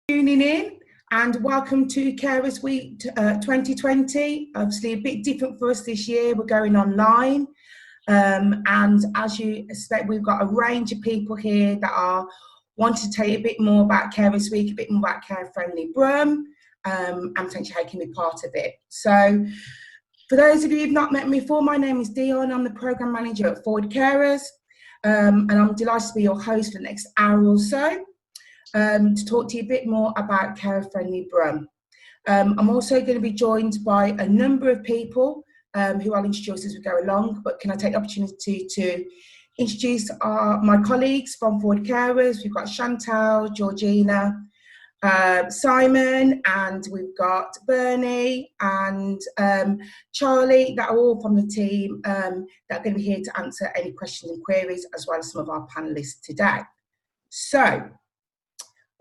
Tuning in and welcome to Carers Week 2020. Obviously a bit different for us this year. We're going online and as you expect, we've got a range of people here that are wanting to tell you a bit more about Carers Week, a bit more about Care Friendly Brum and potentially how you can be part of it. So for those of you who've not met me before, my name is Dion. I'm the Programme Manager at Forward Carers and I'm delighted to be your host for the next hour or so. To talk to you a bit more about Care Friendly Brum. I'm also going to be joined by a number of people who I'll introduce as we go along, but can I take the opportunity to introduce my colleagues from Forward Carers. We've got Chantal, Georgina, Simon, and we've got Bernie and Charlie, that are all from the team that are going to be here to answer any questions and queries, as well as some of our panellists today. So,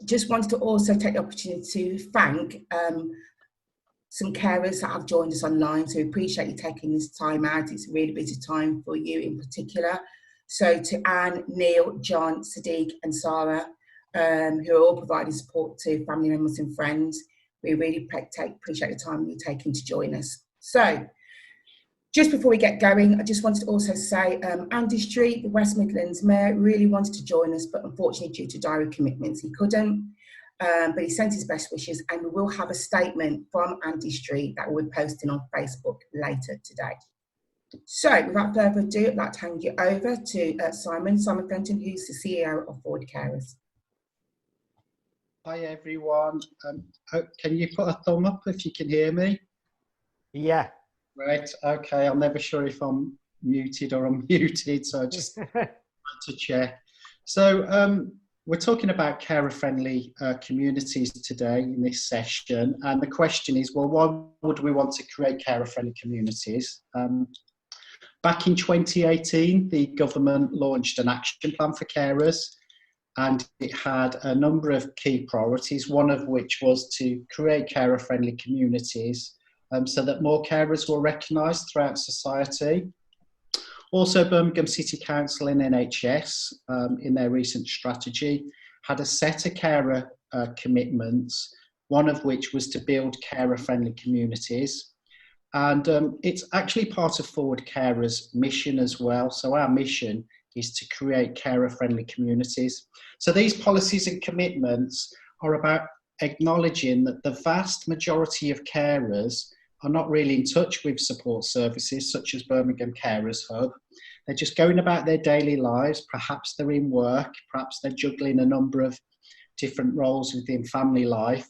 just wanted to also take the opportunity to thank some carers that have joined us online. So we appreciate you taking this time out. It's a really busy time for you in particular. So to Anne, Neil, John, Sadiq and Sarah, who are all providing support to family members and friends, we really appreciate the time you're taking to join us. So just before we get going, I just wanted to also say Andy Street, the West Midlands Mayor, really wanted to join us, but unfortunately due to diary commitments, he couldn't. But he sent his best wishes, and we will have a statement from Andy Street that we'll be posting on Facebook later today. So without further ado, I'd like to hand you over to Simon Fenton, who's the CEO of Forward Carers. Hi everyone. Can you put a thumb up if you can hear me? Yeah. Right, okay, I'm never sure if I'm muted or unmuted, so I just want to check. So we're talking about carer-friendly communities today in this session, and the question is, well, why would we want to create carer-friendly communities? Back in 2018, the government launched an action plan for carers, and it had a number of key priorities, one of which was to create carer-friendly communities so that more carers were recognised throughout society. Also, Birmingham City Council and NHS, in their recent strategy, had a set of carer commitments, one of which was to build carer-friendly communities. And it's actually part of Forward Carers' mission as well. So our mission is to create carer-friendly communities. So these policies and commitments are about acknowledging that the vast majority of carers are not really in touch with support services such as Birmingham Carers Hub. They're just going about their daily lives. Perhaps they're in work, perhaps they're juggling a number of different roles within family life,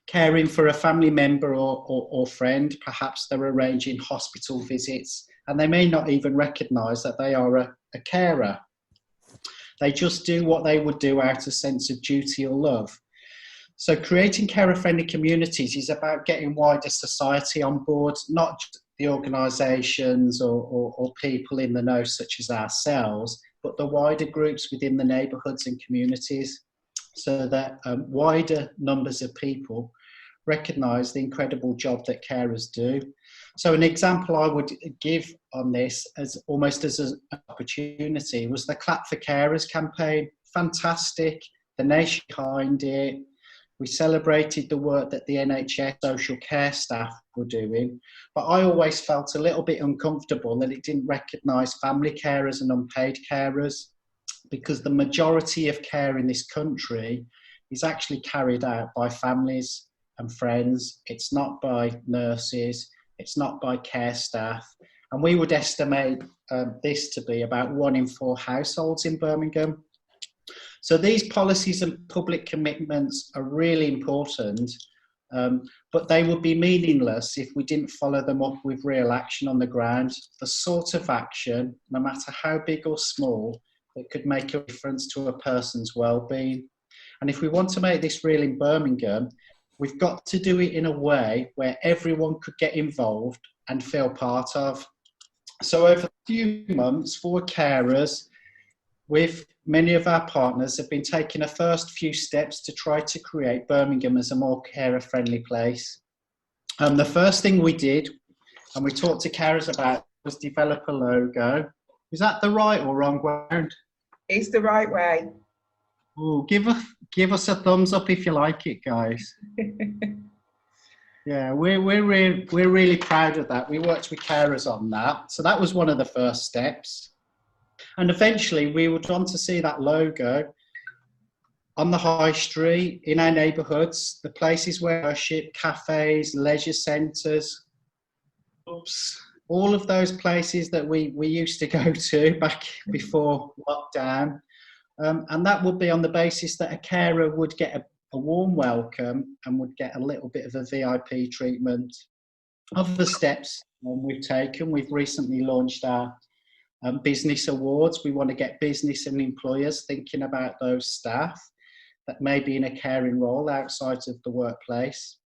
caring for a family member or friend. Perhaps they're arranging hospital visits, and they may not even recognise that they are a carer. They just do what they would do out of sense of duty or love. So creating carer-friendly communities is about getting wider society on board, not just the organisations or people in the know such as ourselves, but the wider groups within the neighbourhoods and communities, so that wider numbers of people recognise the incredible job that carers do. So an example I would give on this, as almost as an opportunity, was the Clap for Carers campaign. Fantastic, the nation behind it. We celebrated the work that the NHS social care staff were doing, but I always felt a little bit uncomfortable that it didn't recognise family carers and unpaid carers, because the majority of care in this country is actually carried out by families and friends. It's not by nurses, it's not by care staff, and we would estimate this to be about 1 in 4 households in Birmingham. So these policies and public commitments are really important, but they would be meaningless if we didn't follow them up with real action on the ground, the sort of action, no matter how big or small, that could make a difference to a person's well-being. And if we want to make this real in Birmingham, we've got to do it in a way where everyone could get involved and feel part of. So over a few months, Forward Carers, with many of our partners, have been taking the first few steps to try to create Birmingham as a more carer-friendly place. The first thing we did, and we talked to carers about, was develop a logo. Is that the right or wrong way? It's the right way. Oh, give us a thumbs up if you like it, guys. Yeah, we're really proud of that. We worked with carers on that, so that was one of the first steps. And eventually, we would want to see that logo on the high street, in our neighbourhoods, the places where we worship, cafes, leisure centres, pubs, all of those places that we used to go to back before lockdown. And that would be on the basis that a carer would get a warm welcome and would get a little bit of a VIP treatment. Of the steps we've taken, we've recently launched our business awards. We want to get business and employers thinking about those staff that may be in a caring role outside of the workplace.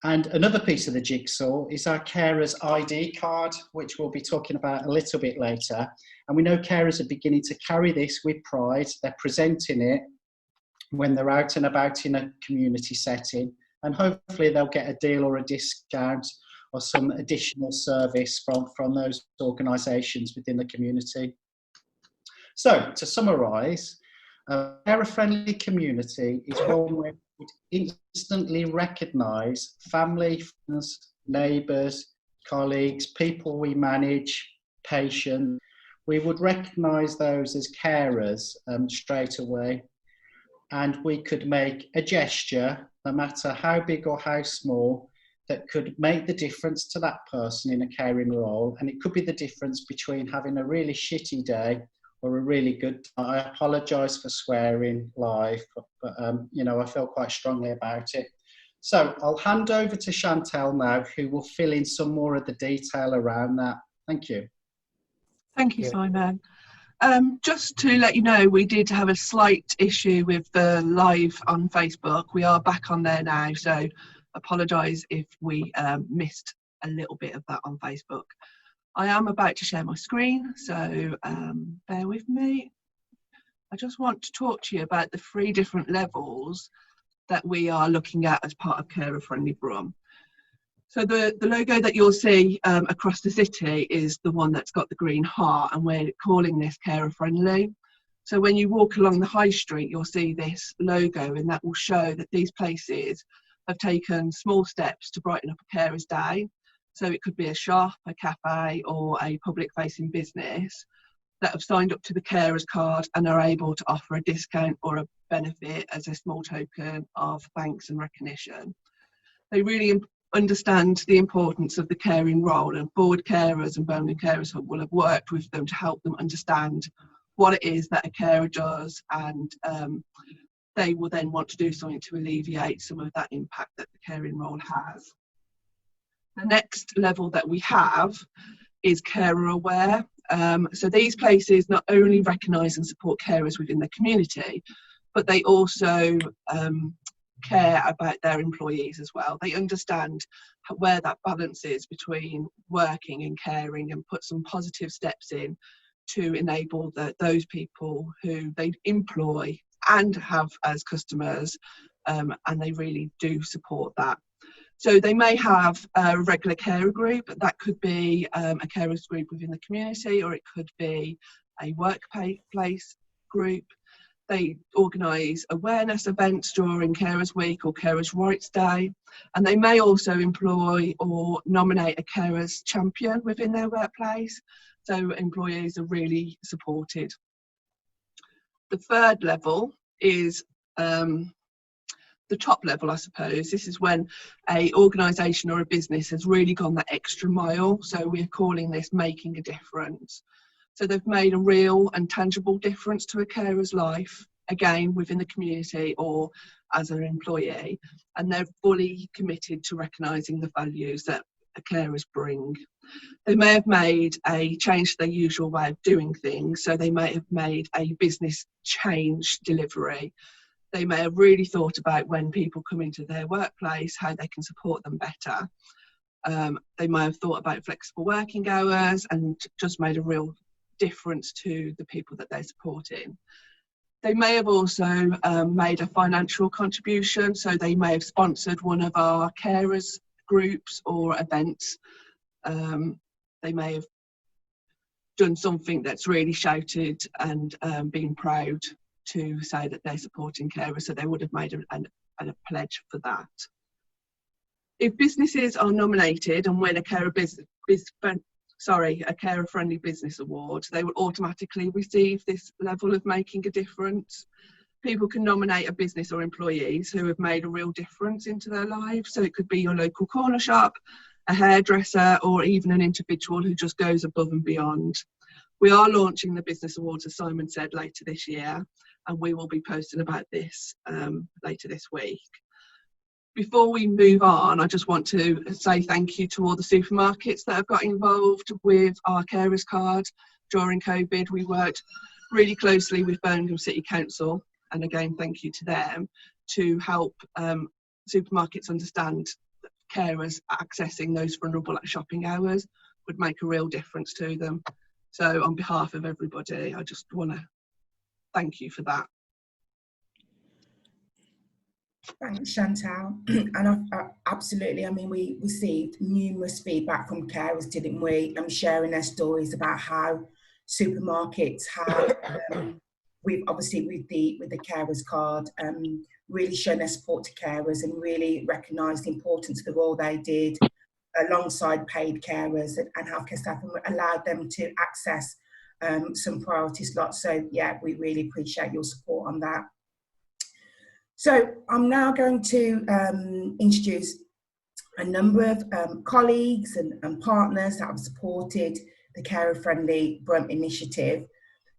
And another piece of the jigsaw is our carers ID card, which we'll be talking about a little bit later. And we know carers are beginning to carry this with pride. They're presenting it when they're out and about in a community setting, and hopefully they'll get a deal or a discount or some additional service from those organisations within the community. So, to summarise, a carer-friendly community is one where we would instantly recognise family, friends, neighbours, colleagues, people we manage, patients. We would recognise those as carers straight away, and we could make a gesture, no matter how big or how small, that could make the difference to that person in a caring role. And it could be the difference between having a really shitty day or a really good. I apologise for swearing live, but you know, I feel quite strongly about it. So I'll hand over to Chantel now, who will fill in some more of the detail around that. Thank you. Thank you, Simon. Just to let you know, we did have a slight issue with the live on Facebook. We are back on there now, so apologise if we missed a little bit of that on Facebook. I am about to share my screen, so bear with me. I just want to talk to you about the 3 different levels that we are looking at as part of Carer Friendly Brum. So the logo that you'll see across the city is the one that's got the green heart, and we're calling this Carer Friendly. So when you walk along the high street, you'll see this logo, and that will show that these places have taken small steps to brighten up a carer's day. So it could be a shop, a cafe, or a public-facing business that have signed up to the carers card and are able to offer a discount or a benefit as a small token of thanks and recognition. They really understand the importance of the caring role, and Forward Carers and Birmingham Carers Hub will have worked with them to help them understand what it is that a carer does, and they will then want to do something to alleviate some of that impact that the caring role has. The next level that we have is carer aware. So these places not only recognise and support carers within the community, but they also care about their employees as well. They understand where that balance is between working and caring, and put some positive steps in to enable those people who they employ and have as customers, and they really do support that. So they may have a regular carer group. That could be a carers group within the community, or it could be a workplace group. They organise awareness events during Carers Week or Carers Rights Day, and they may also employ or nominate a carers champion within their workplace, so employees are really supported. The 3rd level is the top level, I suppose. This is when a organisation or a business has really gone that extra mile, so we're calling this making a difference. So they've made a real and tangible difference to a carer's life, again within the community or as an employee, and they're fully committed to recognising the values that carers bring. They may have made a change to their usual way of doing things, so they may have made a business change delivery. They may have really thought about when people come into their workplace, how they can support them better. They may have thought about flexible working hours and just made a real difference to the people that they're supporting. They may have also made a financial contribution, so they may have sponsored one of our carers groups or events. They may have done something that's really shouted and been proud to say that they're supporting carers, so they would have made a pledge for that. If businesses are nominated and win a carer friendly business award, they will automatically receive this level of making a difference. People can nominate a business or employees who have made a real difference into their lives. So it could be your local corner shop, a hairdresser, or even an individual who just goes above and beyond. We are launching the Business Awards, as Simon said, later this year, and we will be posting about this later this week. Before we move on, I just want to say thank you to all the supermarkets that have got involved with our carers card during COVID. We worked really closely with Birmingham City Council, and again, thank you to them, to help supermarkets understand that carers accessing those vulnerable shopping hours would make a real difference to them. So on behalf of everybody, I just want to thank you for that. Thanks, Chantal. And absolutely, I mean, we received numerous feedback from carers, didn't we? Sharing their stories about how supermarkets have, we've obviously with the carers card, really shown their support to carers and really recognised the importance of the role they did alongside paid carers and healthcare staff, and allowed them to access some priority slots. So yeah, we really appreciate your support on that. So I'm now going to introduce a number of colleagues and partners that have supported the Carer Friendly Brunt initiative.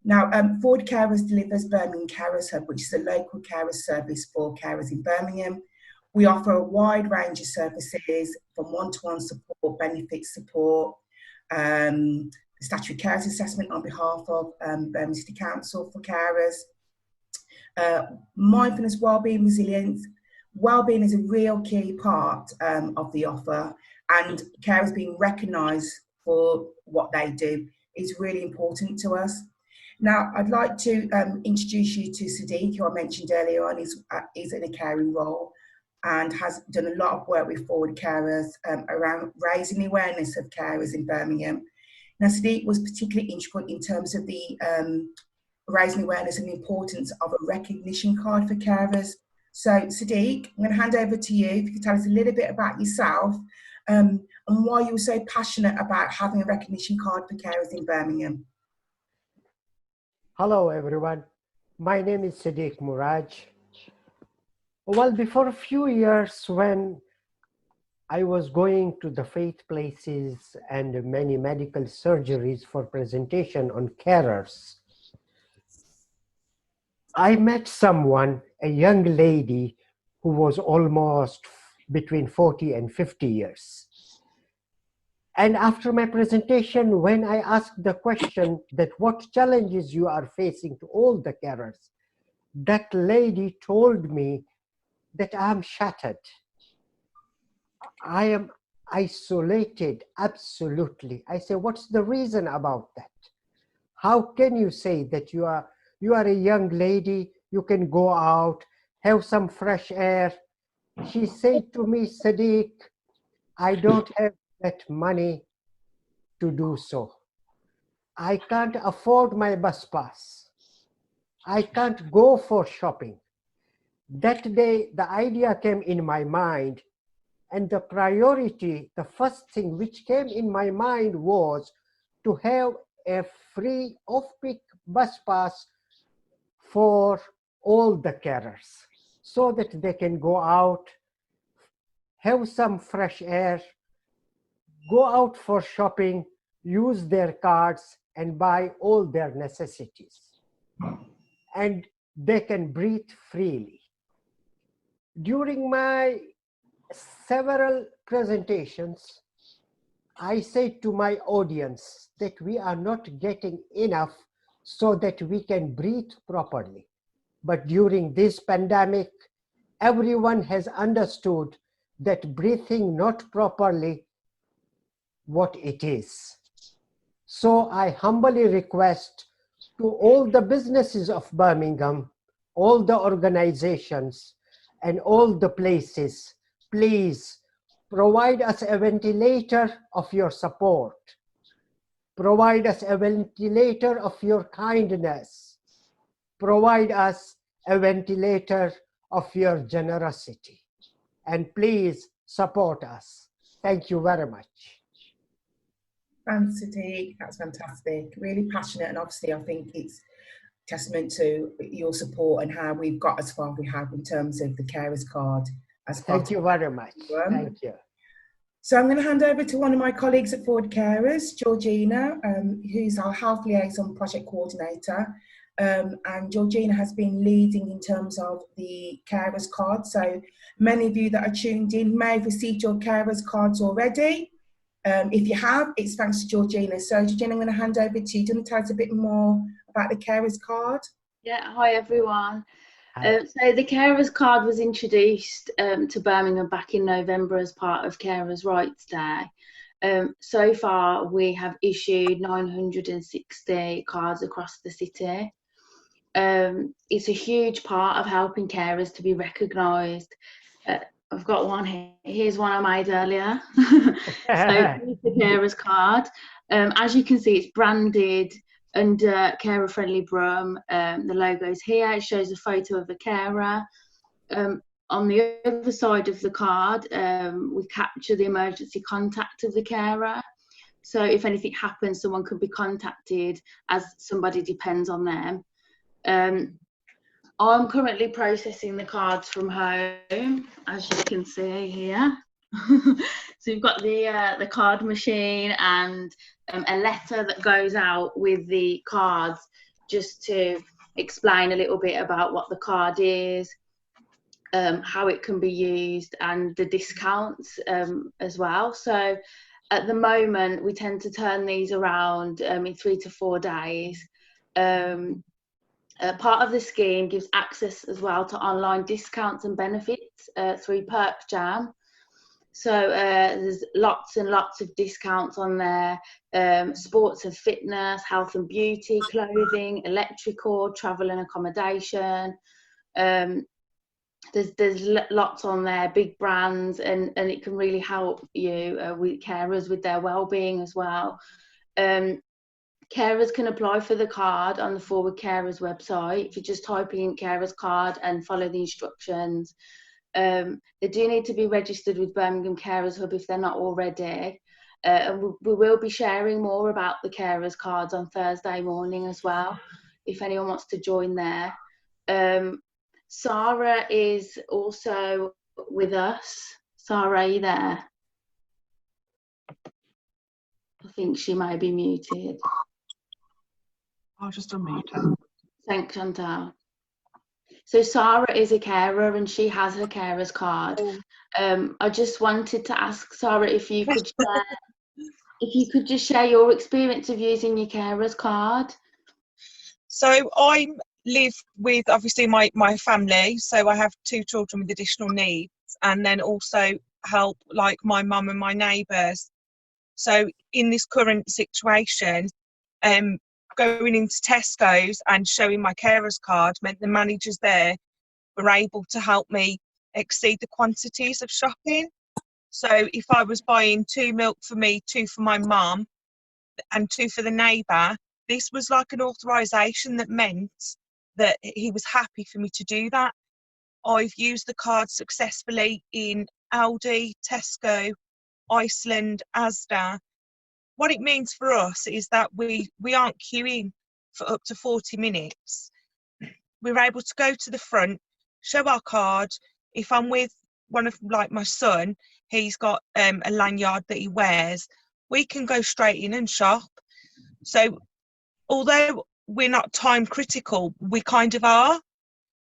Now, Forward Carers delivers Birmingham Carers Hub, which is a local carer service for carers in Birmingham. We offer a wide range of services from one-to-one support, benefits support, statutory carers assessment on behalf of Birmingham City Council for carers, mindfulness, wellbeing, resilience. Wellbeing is a real key part of the offer, and carers being recognised for what they do is really important to us. Now, I'd like to introduce you to Sadiq, who I mentioned earlier on, is in a caring role and has done a lot of work with Forward Carers around raising the awareness of carers in Birmingham. Now, Sadiq was particularly integral in terms of the raising awareness and the importance of a recognition card for carers. So Sadiq, I'm going to hand over to you. If you could tell us a little bit about yourself and why you were so passionate about having a recognition card for carers in Birmingham. Hello everyone, my name is Sadiq Muraj. Well, before a few years when I was going to the faith places and many medical surgeries for presentation on carers, I met someone, a young lady who was almost between 40 and 50 years. And after my presentation, when I asked the question that what challenges you are facing to all the carers, that lady told me that I am shattered. I am isolated, absolutely. I say, what's the reason about that? How can you say that you are a young lady, you can go out, have some fresh air? She said to me, Sadiq, I don't have that money to do so. I can't afford my bus pass. I can't go for shopping. That day, the idea came in my mind, and the priority, the first thing which came in my mind was to have a free off-peak bus pass for all the carers so that they can go out, have some fresh air, go out for shopping, use their cards and buy all their necessities. And they can breathe freely. During my several presentations, I said to my audience that we are not getting enough so that we can breathe properly. But during this pandemic, everyone has understood that breathing not properly, what it is. So I humbly request to all the businesses of Birmingham, all the organizations, and all the places, please provide us a ventilator of your support. Provide us a ventilator of your kindness. provide us a ventilator of your generosity. And please support us. Thank you very much. Thanks, Sadiq. That's fantastic. Really passionate, and obviously I think it's testament to your support and how we've got as far as we have in terms of the carers card. Thank you very much. Thank you. So I'm going to hand over to one of my colleagues at Forward Carers, Georgina, who's our Health Liaison Project Coordinator. And Georgina has been leading in terms of the carers card. So many of you that are tuned in may have received your carers cards already. If you have, it's thanks to Georgina. So Georgina, I'm going to hand over to you. Do you want to tell us a bit more about the carers card? Yeah, hi everyone. So the carers card was introduced to Birmingham back in November as part of Carers Rights Day. So far we have issued 960 cards across the city. It's a huge part of helping carers to be recognised. I've got one here. Here's one I made earlier. So here's the carers card. As you can see, it's branded under Carer Friendly Brum. The logo's here. It shows a photo of a carer. On the other side of the card, we capture the emergency contact of the carer. So if anything happens, someone could be contacted as somebody depends on them. I'm currently processing the cards from home, as you can see here. So you've got the card machine and a letter that goes out with the cards, just to explain a little bit about what the card is, how it can be used, and the discounts as well. So at the moment we tend to turn these around in 3 to 4 days. Part of the scheme gives access as well to online discounts and benefits through Perk Jam. So there's lots and lots of discounts on there: sports and fitness, health and beauty, clothing, electrical, travel and accommodation. There's lots on there, big brands, and it can really help you with carers with their well-being as well. Carers can apply for the card on the Forward Carers website. If you just type in carers card and follow the instructions. They do need to be registered with Birmingham Carers Hub if they're not already. And we will be sharing more about the carers cards on Thursday morning as well, if anyone wants to join there. Sarah is also with us. Sarah, are you there? I think she might be muted. I'll just unmute her. Thanks, Chantal. So Sarah is a carer and she has her carer's card. I just wanted to ask Sarah if you could just share your experience of using your carer's card. So I live with obviously my family. So I have 2 children with additional needs, and then also help like my mum and my neighbours. So in this current situation, going into Tesco's and showing my carer's card meant the managers there were able to help me exceed the quantities of shopping. So if I was buying 2 milk for me, 2 for my mum and 2 for the neighbour, this was like an authorisation that meant that he was happy for me to do that. I've used the card successfully in Aldi, Tesco, Iceland, Asda. What it means for us is that we aren't queuing for up to 40 minutes. We're able to go to the front, show our card. If I'm with one of like my son, he's got a lanyard that he wears, we can go straight in and shop. So although we're not time critical, we kind of are.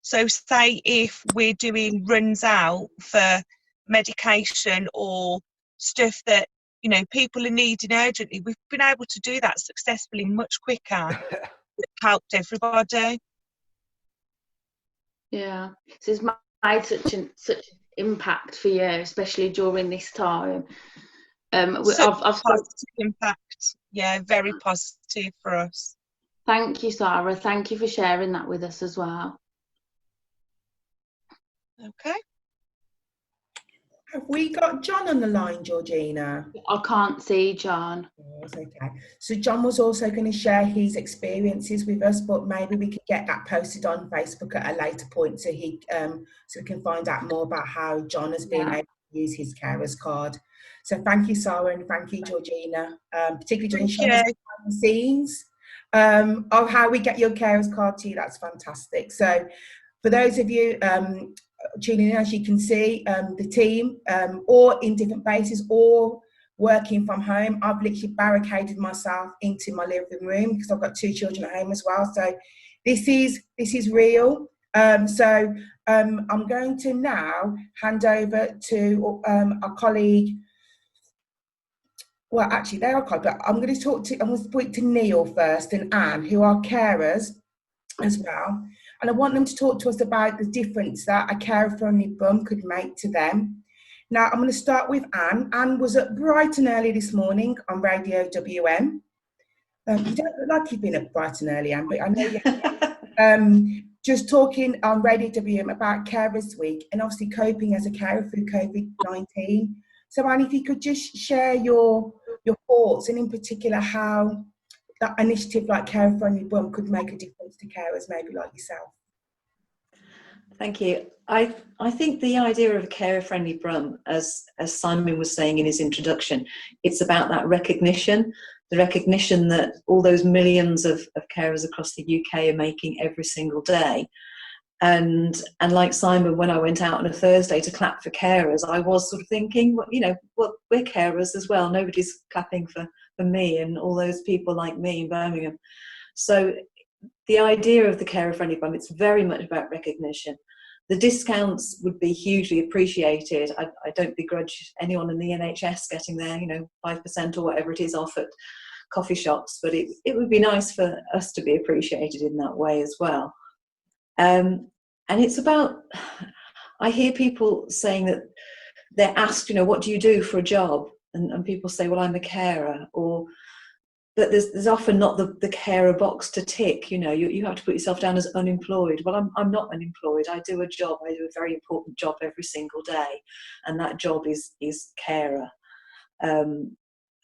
So say if we're doing runs out for medication or stuff that, you know, people are needing urgently, we've been able to do that successfully much quicker. It helped everybody. Yeah, so it's made such an impact for you, especially during this time. I've positive impact. Yeah, very positive for us. Thank you, Sarah. Thank you for sharing that with us as well. Okay. Have we got John on the line, Georgina? I can't see John. Oh, it's okay. So John was also going to share his experiences with us, but maybe we could get that posted on Facebook at a later point, so so we can find out more about how John has been able to use his carers card. So thank you, Sarah, and thank you, Georgina, particularly during showing us behind the scenes of how we get your carers card to you. That's fantastic. So for those of you tuning in, as you can see, the team, or in different bases, or working from home, I've literally barricaded myself into my living room because I've got 2 children at home as well. So this is real. I'm going to now hand over to our colleague. Well, actually, they are colleagues, but I'm going to speak to Neil first and Anne, who are carers as well. And I want them to talk to us about the difference that a carer-friendly bum could make to them. Now, I'm going to start with Anne. Anne was up bright and early this morning on Radio WM. You don't look like you've been up bright and early, Anne, but I know you have. Just talking on Radio WM about Carers Week and obviously coping as a carer through COVID-19. So, Anne, if you could just share your thoughts, and in particular how that initiative like Care Friendly Bum could make a difference to carers, maybe like yourself. Thank you. I think the idea of a carer-friendly brum, as Simon was saying in his introduction, it's about that recognition, the recognition that all those millions of carers across the UK are making every single day. And like Simon, when I went out on a Thursday to clap for carers, I was sort of thinking, well, we're carers as well. Nobody's clapping for me and all those people like me in Birmingham. So the idea of the carer-friendly bum, it's very much about recognition. The discounts would be hugely appreciated. I don't begrudge anyone in the NHS getting their 5% or whatever it is off at coffee shops, but it would be nice for us to be appreciated in that way as well. And it's about, I hear people saying that they're asked, what do you do for a job? And people say, well, I'm a carer, but there's often not the carer box to tick. You have to put yourself down as unemployed. Well, I'm not unemployed. I do a job. I do a very important job every single day, and that job is carer.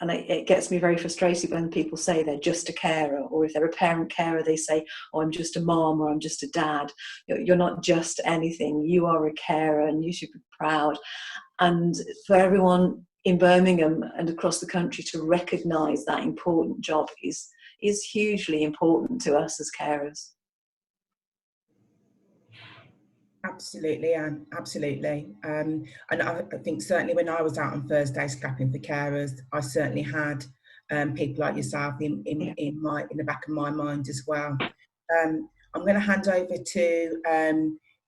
And it gets me very frustrated when people say they're just a carer, or if they're a parent carer, they say, oh, I'm just a mom, or I'm just a dad. You're not just anything. You are a carer, and you should be proud. And for everyone in Birmingham and across the country to recognise that important job is hugely important to us as carers. Absolutely, Anne, absolutely. And I think certainly when I was out on Thursdays clapping for carers, I certainly had people like yourself in the back of my mind as well. I'm going to hand over to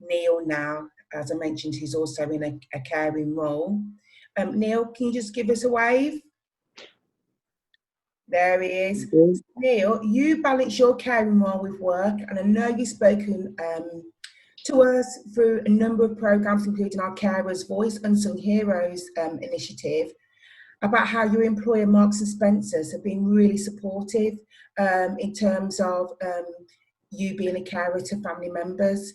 Neil now, as I mentioned, who's also in a caring role. Neil, can you just give us a wave? There he is. Neil, you balance your caring role with work, and I know you've spoken to us through a number of programmes, including our Carers Voice Unsung Heroes initiative, about how your employer Marks and Spencer's have been really supportive in terms of you being a carer to family members.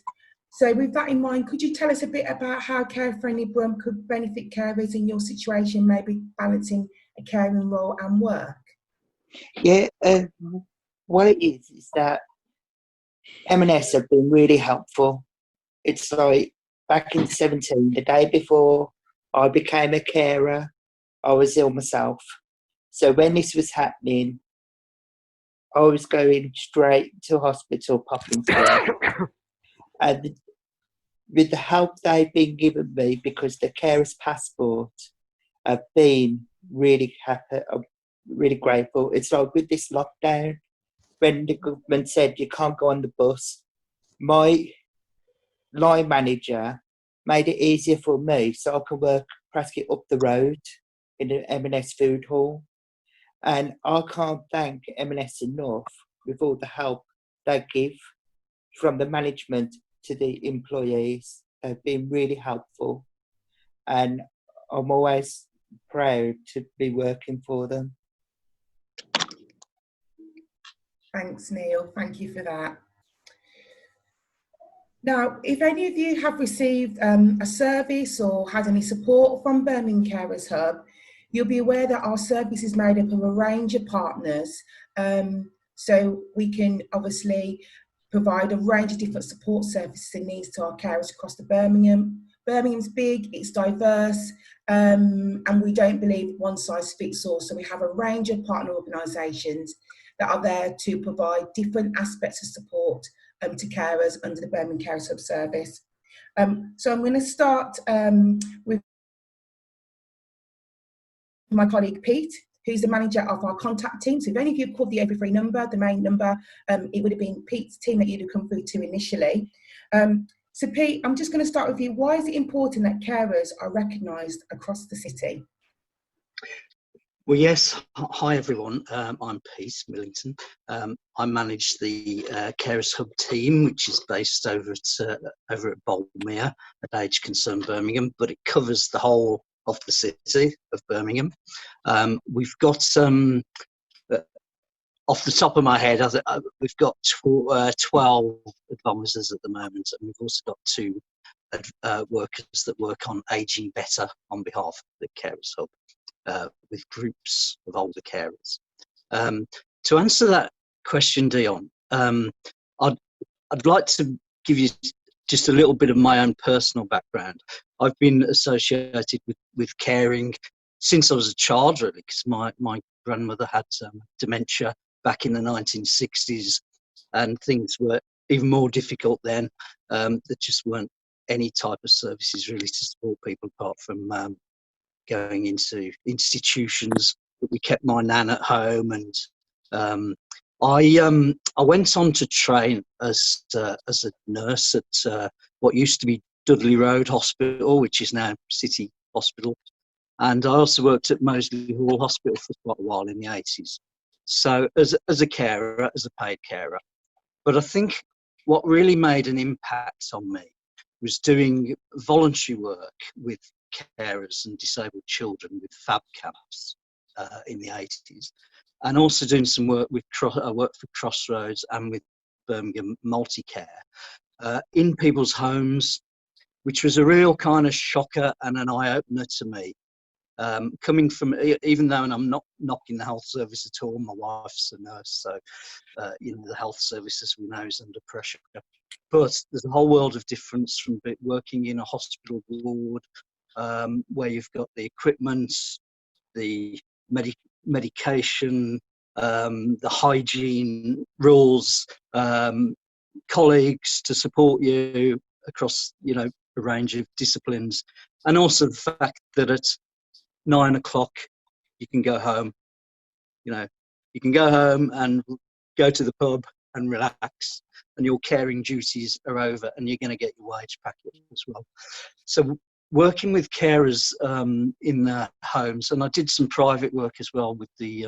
So with that in mind, could you tell us a bit about how Care Friendly Brum could benefit carers in your situation, maybe balancing a caring role and work? Yeah, what it is that M&S have been really helpful. It's like back in 2017, the day before I became a carer, I was ill myself. So when this was happening, I was going straight to hospital, popping through. And with the help they've been giving me, because the carer's passport, I've been really happy. I'm really grateful. It's like with this lockdown, when the government said you can't go on the bus, my line manager made it easier for me so I can work practically up the road in the M&S food hall. And I can't thank M&S enough with all the help they give, from the management to the employees. They've been really helpful, and I'm always proud to be working for them. Thanks, Neil. Thank you for that. Now, if any of you have received a service or had any support from Birmingham Carers Hub, you'll be aware that our service is made up of a range of partners. So we can obviously provide a range of different support services and needs to our carers across the Birmingham. Birmingham's big, it's diverse, and we don't believe one size fits all. So we have a range of partner organisations that are there to provide different aspects of support to carers under the Birmingham Carers Hub service. So I'm going to start with my colleague Pete, who's the manager of our contact team. So if any of you called the over-free number, the main number, it would have been Pete's team that you'd have come through to initially. So Pete, I'm just going to start with you. Why is it important that carers are recognised across the city? Well, yes. Hi, everyone. I'm Pete Millington. I manage the Carers Hub team, which is based over at Boldmere at Age Concern Birmingham, but it covers the whole of the city of Birmingham. We've got off the top of my head, we've got 12 advisors at the moment, and we've also got 2 workers that work on Ageing Better on behalf of the Carers Hub. With groups of older carers. To answer that question, Dion, I'd like to give you just a little bit of my own personal background. I've been associated with caring since I was a child, really, because my grandmother had dementia back in the 1960s, and things were even more difficult then. There just weren't any type of services really to support people apart from going into institutions, but we kept my nan at home, and I went on to train as a nurse at what used to be Dudley Road Hospital, which is now City Hospital, and I also worked at Moseley Hall Hospital for quite a while in the 80s. So as a carer, as a paid carer, but I think what really made an impact on me was doing voluntary work with carers and disabled children with fab camps in the 80s, and also doing some work with I worked for Crossroads and with Birmingham Multicare in people's homes, which was a real kind of shocker and an eye-opener to me. Coming from, even though I'm not knocking the health service at all, my wife's a nurse, so the health service, as we know, is under pressure. But there's a whole world of difference from working in a hospital ward, where you've got the equipment, the medication, the hygiene rules, colleagues to support you across, a range of disciplines, and also the fact that at 9 o'clock you can go home. You can go home and go to the pub and relax, and your caring duties are over, and you're going to get your wage packet as well. So working with carers in their homes, and I did some private work as well with the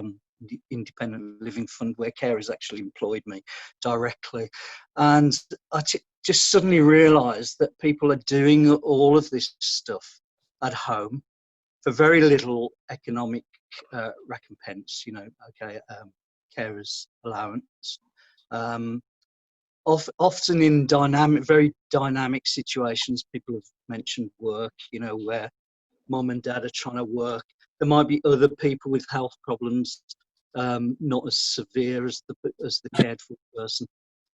Independent Living Fund, where carers actually employed me directly, and I just suddenly realised that people are doing all of this stuff at home for very little economic recompense, carers allowance. Often in very dynamic situations. People have mentioned work, where mum and dad are trying to work. There might be other people with health problems, not as severe as the cared for person,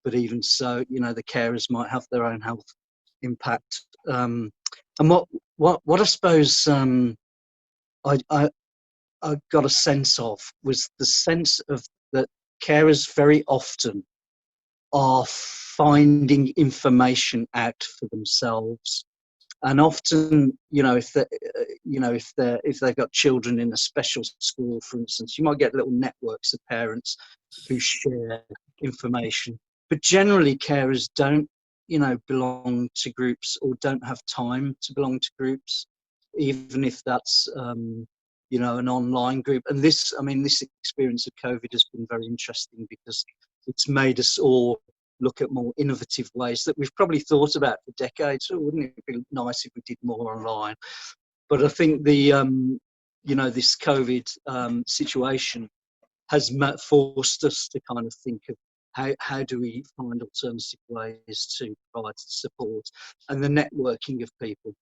but even so, the carers might have their own health impact. And what I suppose I got a sense of was the sense of that carers very often are finding information out for themselves, and often, if they've got children in a special school, for instance, you might get little networks of parents who share information. But generally, carers don't, belong to groups, or don't have time to belong to groups, even if that's an online group. And this experience of COVID has been very interesting, because it's made us all look at more innovative ways that we've probably thought about for decades. So wouldn't it be nice if we did more online? But I think the this COVID situation has forced us to kind of think of how do we find alternative ways to provide support, and the networking of people.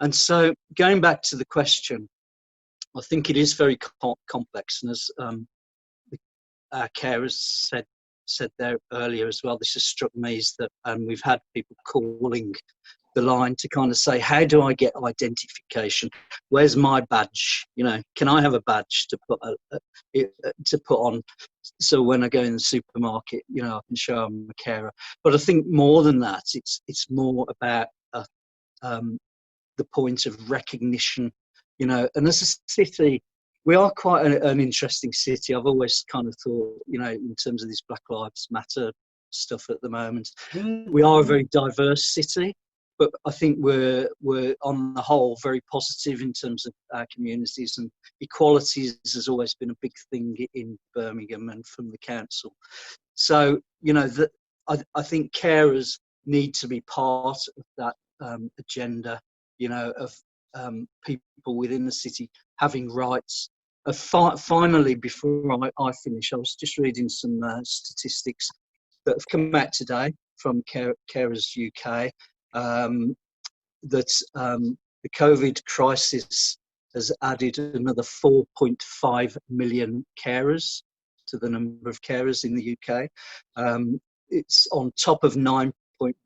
And so going back to the question, I think it is very complex, and as our carers said there earlier as well, this has struck me, is that we've had people calling the line to kind of say, how do I get identification? Where's my badge? You know, can I have a badge to put on, so when I go in the supermarket, you know, I can show I'm a carer. But I think more than that, it's more about the point of recognition, you know. And as a city, we are quite an interesting city. I've always kind of thought, you know, in terms of this Black Lives Matter stuff at the moment, we are a very diverse city, but I think we're on the whole very positive in terms of our communities, and equality has always been a big thing in Birmingham and from the council. So, you know, I think carers need to be part of that agenda, you know, of people within the city having rights. Finally, before I finish, I was just reading some statistics that have come out today from Carers UK, that the COVID crisis has added another 4.5 million carers to the number of carers in the UK. It's on top of 9.1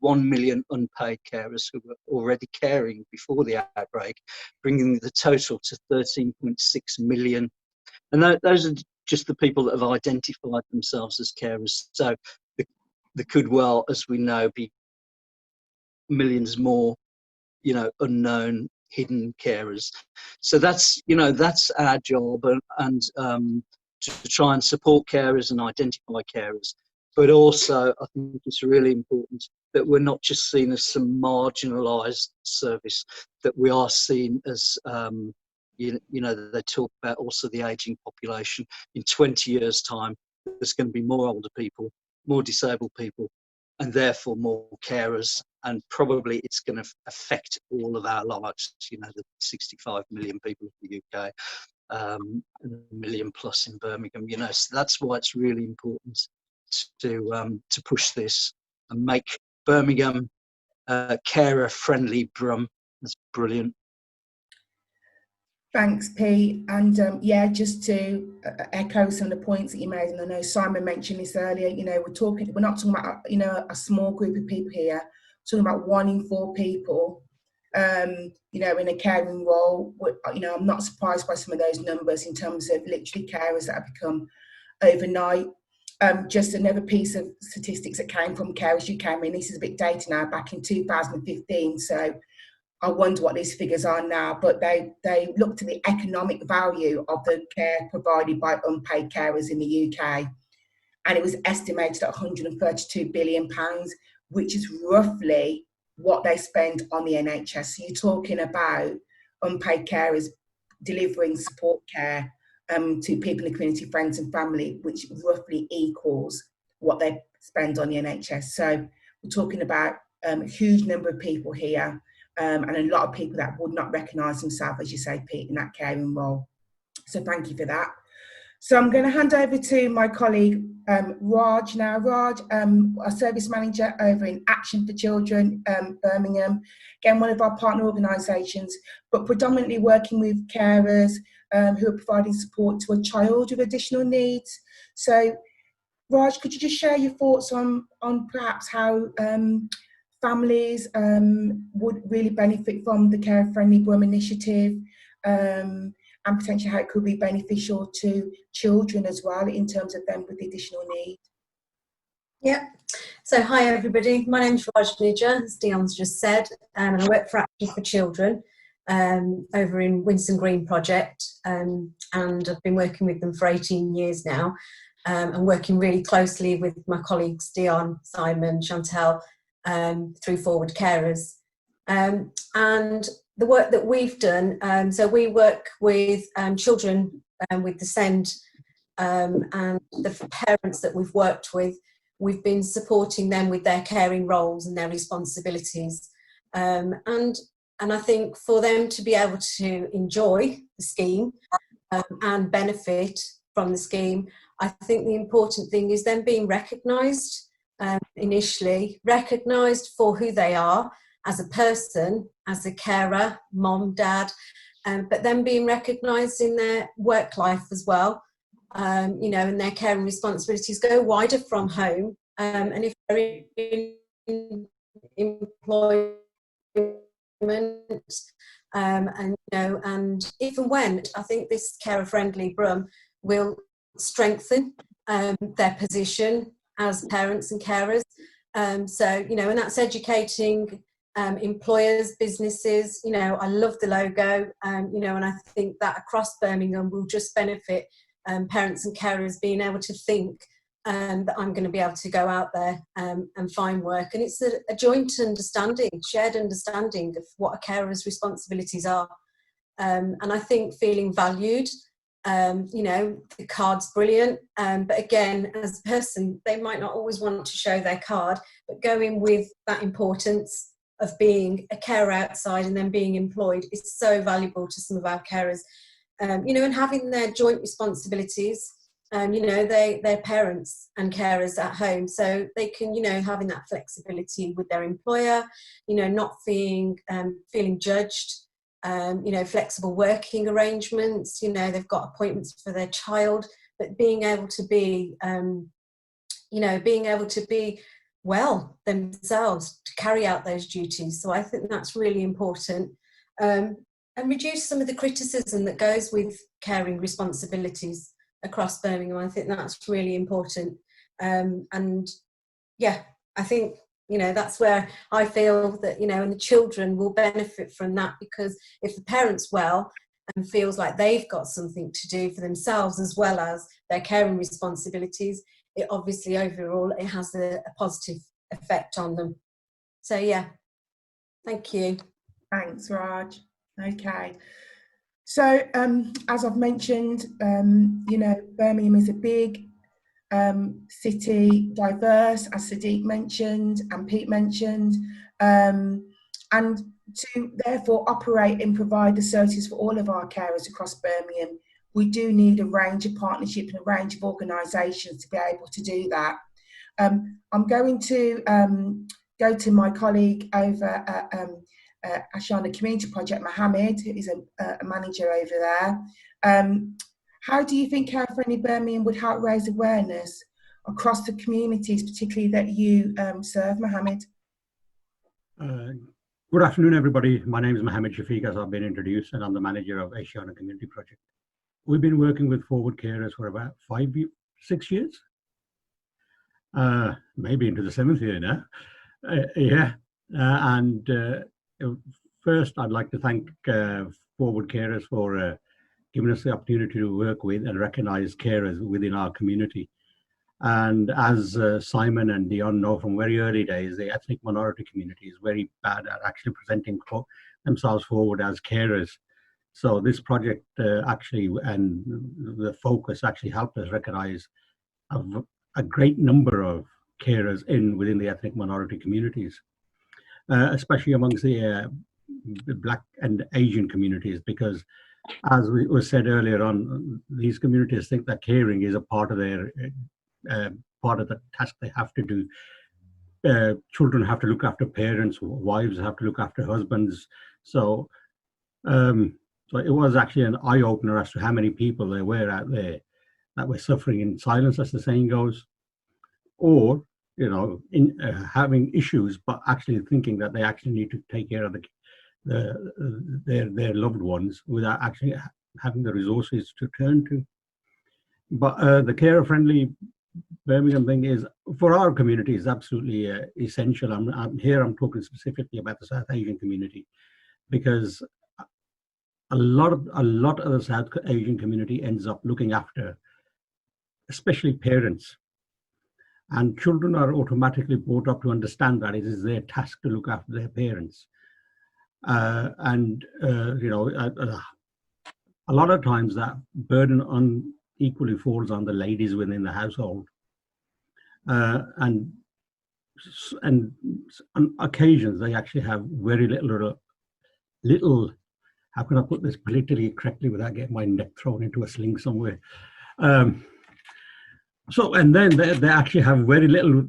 million unpaid carers who were already caring before the outbreak, bringing the total to 13.6 million. And those are just the people that have identified themselves as carers. So there could well, as we know, be millions more, you know, unknown, hidden carers. So that's, you know, that's our job, and to try and support carers and identify carers. But also, I think it's really important that we're not just seen as some marginalised service, that we are seen as, you know, they talk about also the ageing population. In 20 years' time, there's going to be more older people, more disabled people, and therefore more carers. And probably it's going to affect all of our lives, you know, the 65 million people of the UK, and a million plus in Birmingham, you know. So that's why it's really important to push this and make Birmingham carer-friendly Brum. That's brilliant. Thanks, Pete. And yeah, just to echo some of the points that you made, and I know Simon mentioned this earlier, you know, we're not talking about, you know, a small group of people here, we're talking about 1 in 4 people, you know, in a caring role. You know, I'm not surprised by some of those numbers in terms of literally carers that have become overnight. Just another piece of statistics that came from Carers UK, I mean, this is a bit dated now, back in 2015, so I wonder what these figures are now, but they looked at the economic value of the care provided by unpaid carers in the UK, and it was estimated at £132 billion, which is roughly what they spend on the NHS. So you're talking about unpaid carers delivering support care to people in the community, friends and family, which roughly equals what they spend on the NHS. So we're talking about a huge number of people here, and a lot of people that would not recognise themselves, as you say, Pete, in that caring role. So thank you for that. So I'm going to hand over to my colleague Raj now. Raj, a service manager over in Action for Children, Birmingham, again one of our partner organisations, but predominantly working with carers who are providing support to a child with additional needs. So Raj, could you just share your thoughts on perhaps how families would really benefit from the Care Friendly Brum initiative, and potentially how it could be beneficial to children as well in terms of them with additional needs? Yeah. So hi everybody, my name's Raj Nija, as Dion's just said, and I work for Action for Children over in Winston Green Project, and I've been working with them for 18 years now, and working really closely with my colleagues Dion, Simon, Chantel, through Forward Carers. And the work that we've done, so we work with children with the SEND, and the parents that we've worked with, we've been supporting them with their caring roles and their responsibilities. And I think for them to be able to enjoy the scheme and benefit from the scheme, I think the important thing is them being recognised initially, recognised for who they are as a person, as a carer, mom, dad, but then being recognised in their work life as well, you know, and their care and responsibilities go wider from home. And if they're in employment, and you know, and even when I think this carer-friendly Brum will strengthen their position as parents and carers. So you know, and that's educating employers, businesses. You know, I love the logo. You know, and I think that across Birmingham will just benefit parents and carers being able to think that I'm going to be able to go out there and find work. And it's a joint understanding, shared understanding of what a carer's responsibilities are. And I think feeling valued, you know, the card's brilliant. But again, as a person, they might not always want to show their card, but going with that importance of being a carer outside and then being employed is so valuable to some of our carers. You know, and having their joint responsibilities. You know, they're parents and carers at home, so they can, you know, having that flexibility with their employer, you know, not feeling judged, you know, flexible working arrangements, you know, they've got appointments for their child, but being able to be, you know, being able to be well themselves to carry out those duties. So I think that's really important. And reduce some of the criticism that goes with caring responsibilities across Birmingham. I think that's really important. And yeah, I think, you know, that's where I feel that, you know, and the children will benefit from that, because if the parent's well and feels like they've got something to do for themselves as well as their caring responsibilities, it obviously overall it has a positive effect on them. So yeah, thank you. Thanks, Raj. Okay. So, as I've mentioned, you know, Birmingham is a big city, diverse, as Sadiq mentioned and Pete mentioned, and to therefore operate and provide the services for all of our carers across Birmingham, we do need a range of partnerships and a range of organisations to be able to do that. I'm going to go to my colleague over at Ashana Community Project, Mohammed, who is a manager over there. How do you think Care Friendly Birmingham would help raise awareness across the communities, particularly that you serve, Mohammed? Good afternoon, everybody. My name is Mohammed Shafiq, as I've been introduced, and I'm the manager of Ashana Community Project. We've been working with Forward Carers for about 6 years, maybe into the 7th year now. First, I'd like to thank Forward Carers for giving us the opportunity to work with and recognise carers within our community. And as Simon and Dion know from very early days, the ethnic minority community is very bad at actually presenting themselves forward as carers. So this project actually, and the focus actually helped us recognise a great number of carers within the ethnic minority communities. Especially amongst the Black and Asian communities, because as was said earlier on, these communities think that caring is a part of their part of the task they have to do. Children have to look after parents, wives have to look after husbands. So, so it was actually an eye-opener as to how many people there were out there that were suffering in silence, as the saying goes, or you know, having issues, but actually thinking that they actually need to take care of their loved ones without actually having the resources to turn to. But the carer-friendly Birmingham thing is, for our community, is absolutely essential. I'm talking specifically about the South Asian community, because a lot of the South Asian community ends up looking after, especially parents. And children are automatically brought up to understand that it is their task to look after their parents. You know, a lot of times that burden unequally falls on the ladies within the household. And on occasions, they actually have very little, how can I put this politically correctly without getting my neck thrown into a sling somewhere? So, and then they actually have very little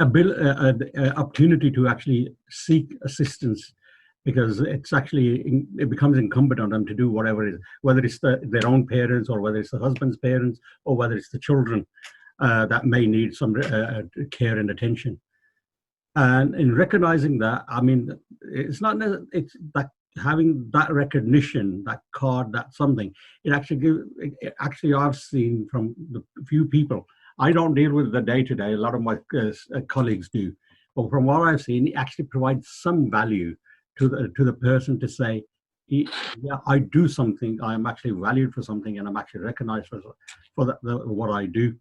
opportunity to actually seek assistance, because it's actually, it becomes incumbent on them to do whatever it is, whether it's their own parents, or whether it's the husband's parents, or whether it's the children that may need some care and attention. And in recognizing that, I mean, it's not, it's that having that recognition, that card, that something, it actually I've seen from the few people. I don't deal with the day-to-day, a lot of my colleagues do, but from what I've seen, it actually provides some value to the person to say, yeah, I do something, I am actually valued for something, and I'm actually recognized for what I do.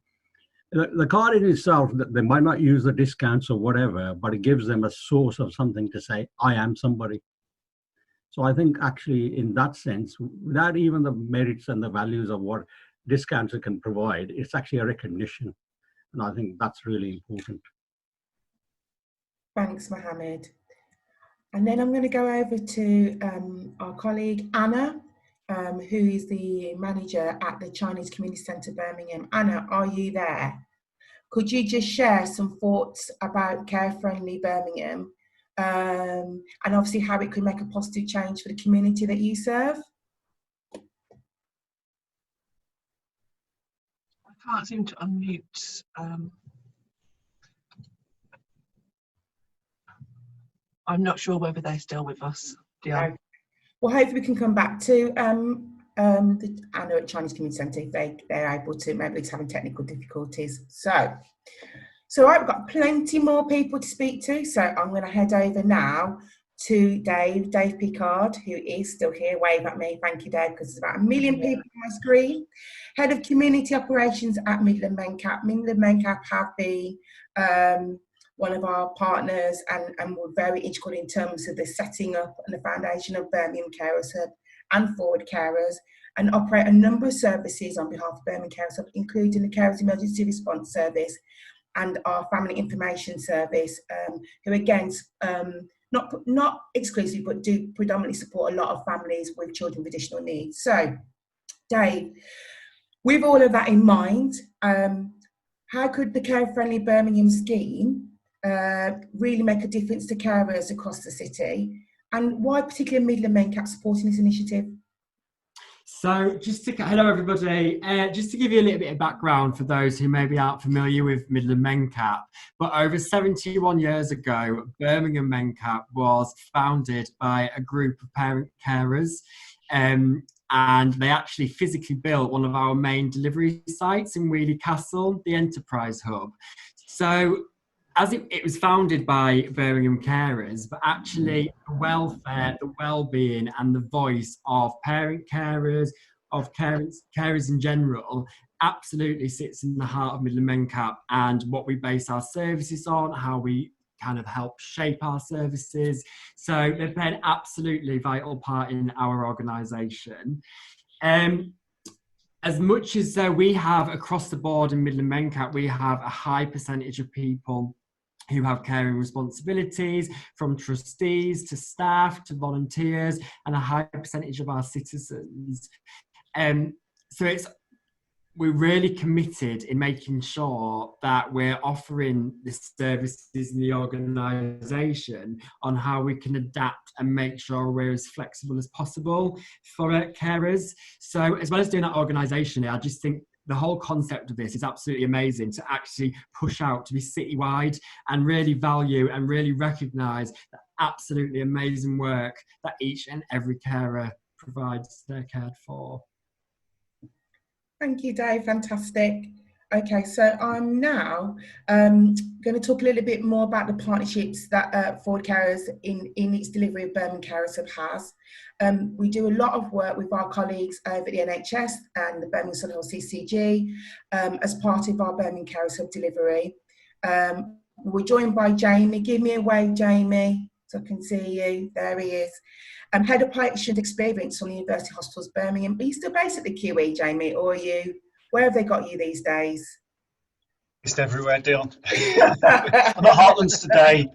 The card in itself, they might not use the discounts or whatever, but it gives them a source of something to say, I am somebody. So I think actually in that sense, without even the merits and the values of what discounts it can provide, it's actually a recognition. And I think that's really important. Thanks, Mohammed. And then I'm going to go over to our colleague, Anna, who is the manager at the Chinese Community Centre, Birmingham. Anna, are you there? Could you just share some thoughts about Care Friendly Birmingham, and obviously how it could make a positive change for the community that you serve? I can't seem to unmute. I'm not sure whether they're still with us. Yeah. Well, hopefully we can come back to Anna at Chinese Community Centre if they're able to. Maybe it's having technical difficulties. So I've got plenty more people to speak to. So I'm going to head over now to Dave Pickard, who is still here. Wave at me. Thank you, Dave, because there's about 1 million people on my screen. Head of Community Operations at Midland Mencap. Midland Mencap have been one of our partners, and we're very integral in terms of the setting up and the foundation of Birmingham Carers Hub and Forward Carers, and operate a number of services on behalf of Birmingham Carers Hub, including the Carers Emergency Response Service and our Family Information Service, who again, not exclusively, but do predominantly support a lot of families with children with additional needs. So, Dave, with all of that in mind, how could the Care Friendly Birmingham scheme really make a difference to carers across the city, and why particularly Midland Mencap supporting this initiative? So hello everybody, just to give you a little bit of background for those who maybe aren't familiar with Midland Mencap, but over 71 years ago, Birmingham Mencap was founded by a group of parent carers, and they actually physically built one of our main delivery sites in Wheelie Castle, the Enterprise Hub. So as it was founded by Birmingham carers, but actually the welfare, the well-being and the voice of parent carers, of carers in general, absolutely sits in the heart of Midland Mencap and what we base our services on, how we kind of help shape our services. So they play an absolutely vital part in our organisation. As much as we have across the board in Midland Mencap, we have a high percentage of people who have caring responsibilities, from trustees to staff to volunteers, and a high percentage of our citizens. So we're really committed in making sure that we're offering the services in the organisation on how we can adapt and make sure we're as flexible as possible for carers. So as well as doing that organisationally, I just think the whole concept of this is absolutely amazing, to actually push out to be citywide and really value and really recognise the absolutely amazing work that each and every carer provides they're cared for. Thank you, Dave. Fantastic. Okay, so I'm now going to talk a little bit more about the partnerships that Forward Carers in its delivery of Birmingham Carers Hub has. We do a lot of work with our colleagues over at the NHS and the Birmingham Solihull CCG as part of our Birmingham Carers Hub delivery. We're joined by Jamie. Give me a wave, Jamie, so I can see you. There he is. Head of Patient Experience on University Hospitals Birmingham. Are you still based at the QE, Jamie, or are you? Where have they got you these days? Just everywhere, Dion. I'm at Heartlands today.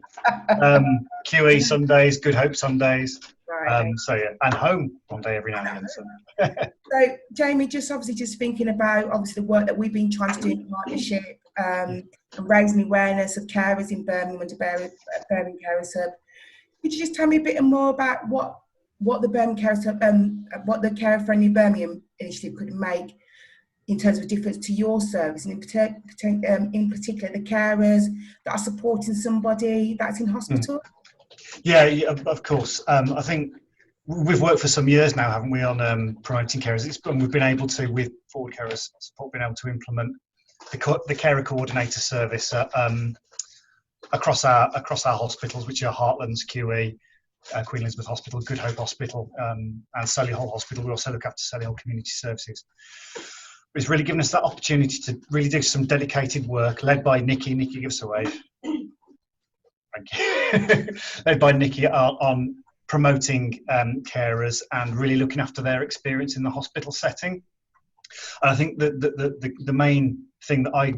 QE some days, Good Hope some days. So yeah, and home one day every now and again. So Jamie, just thinking about the work that we've been trying to do in partnership, and raising awareness of carers in Birmingham and Birmingham Carers Hub. Could you just tell me a bit more about what the Birmingham Carers Hub, what the Carer Friendly Birmingham initiative could make in terms of a difference to your service, and in particular the carers that are supporting somebody that's in hospital? Yeah, of course. I think we've worked for some years now, haven't we, on promoting carers, and we've been able to, with Forward Carers Support, been able to implement the carer coordinator service across our hospitals, which are Heartlands, QE, Queen Elizabeth Hospital, Good Hope Hospital, and Solihull Hospital. We also look after Solihull Community Services. It's really given us that opportunity to really do some dedicated work, led by Nikki. Nikki, give us a wave. Thank you. Led by Nikki on promoting carers and really looking after their experience in the hospital setting. And I think that the main thing that I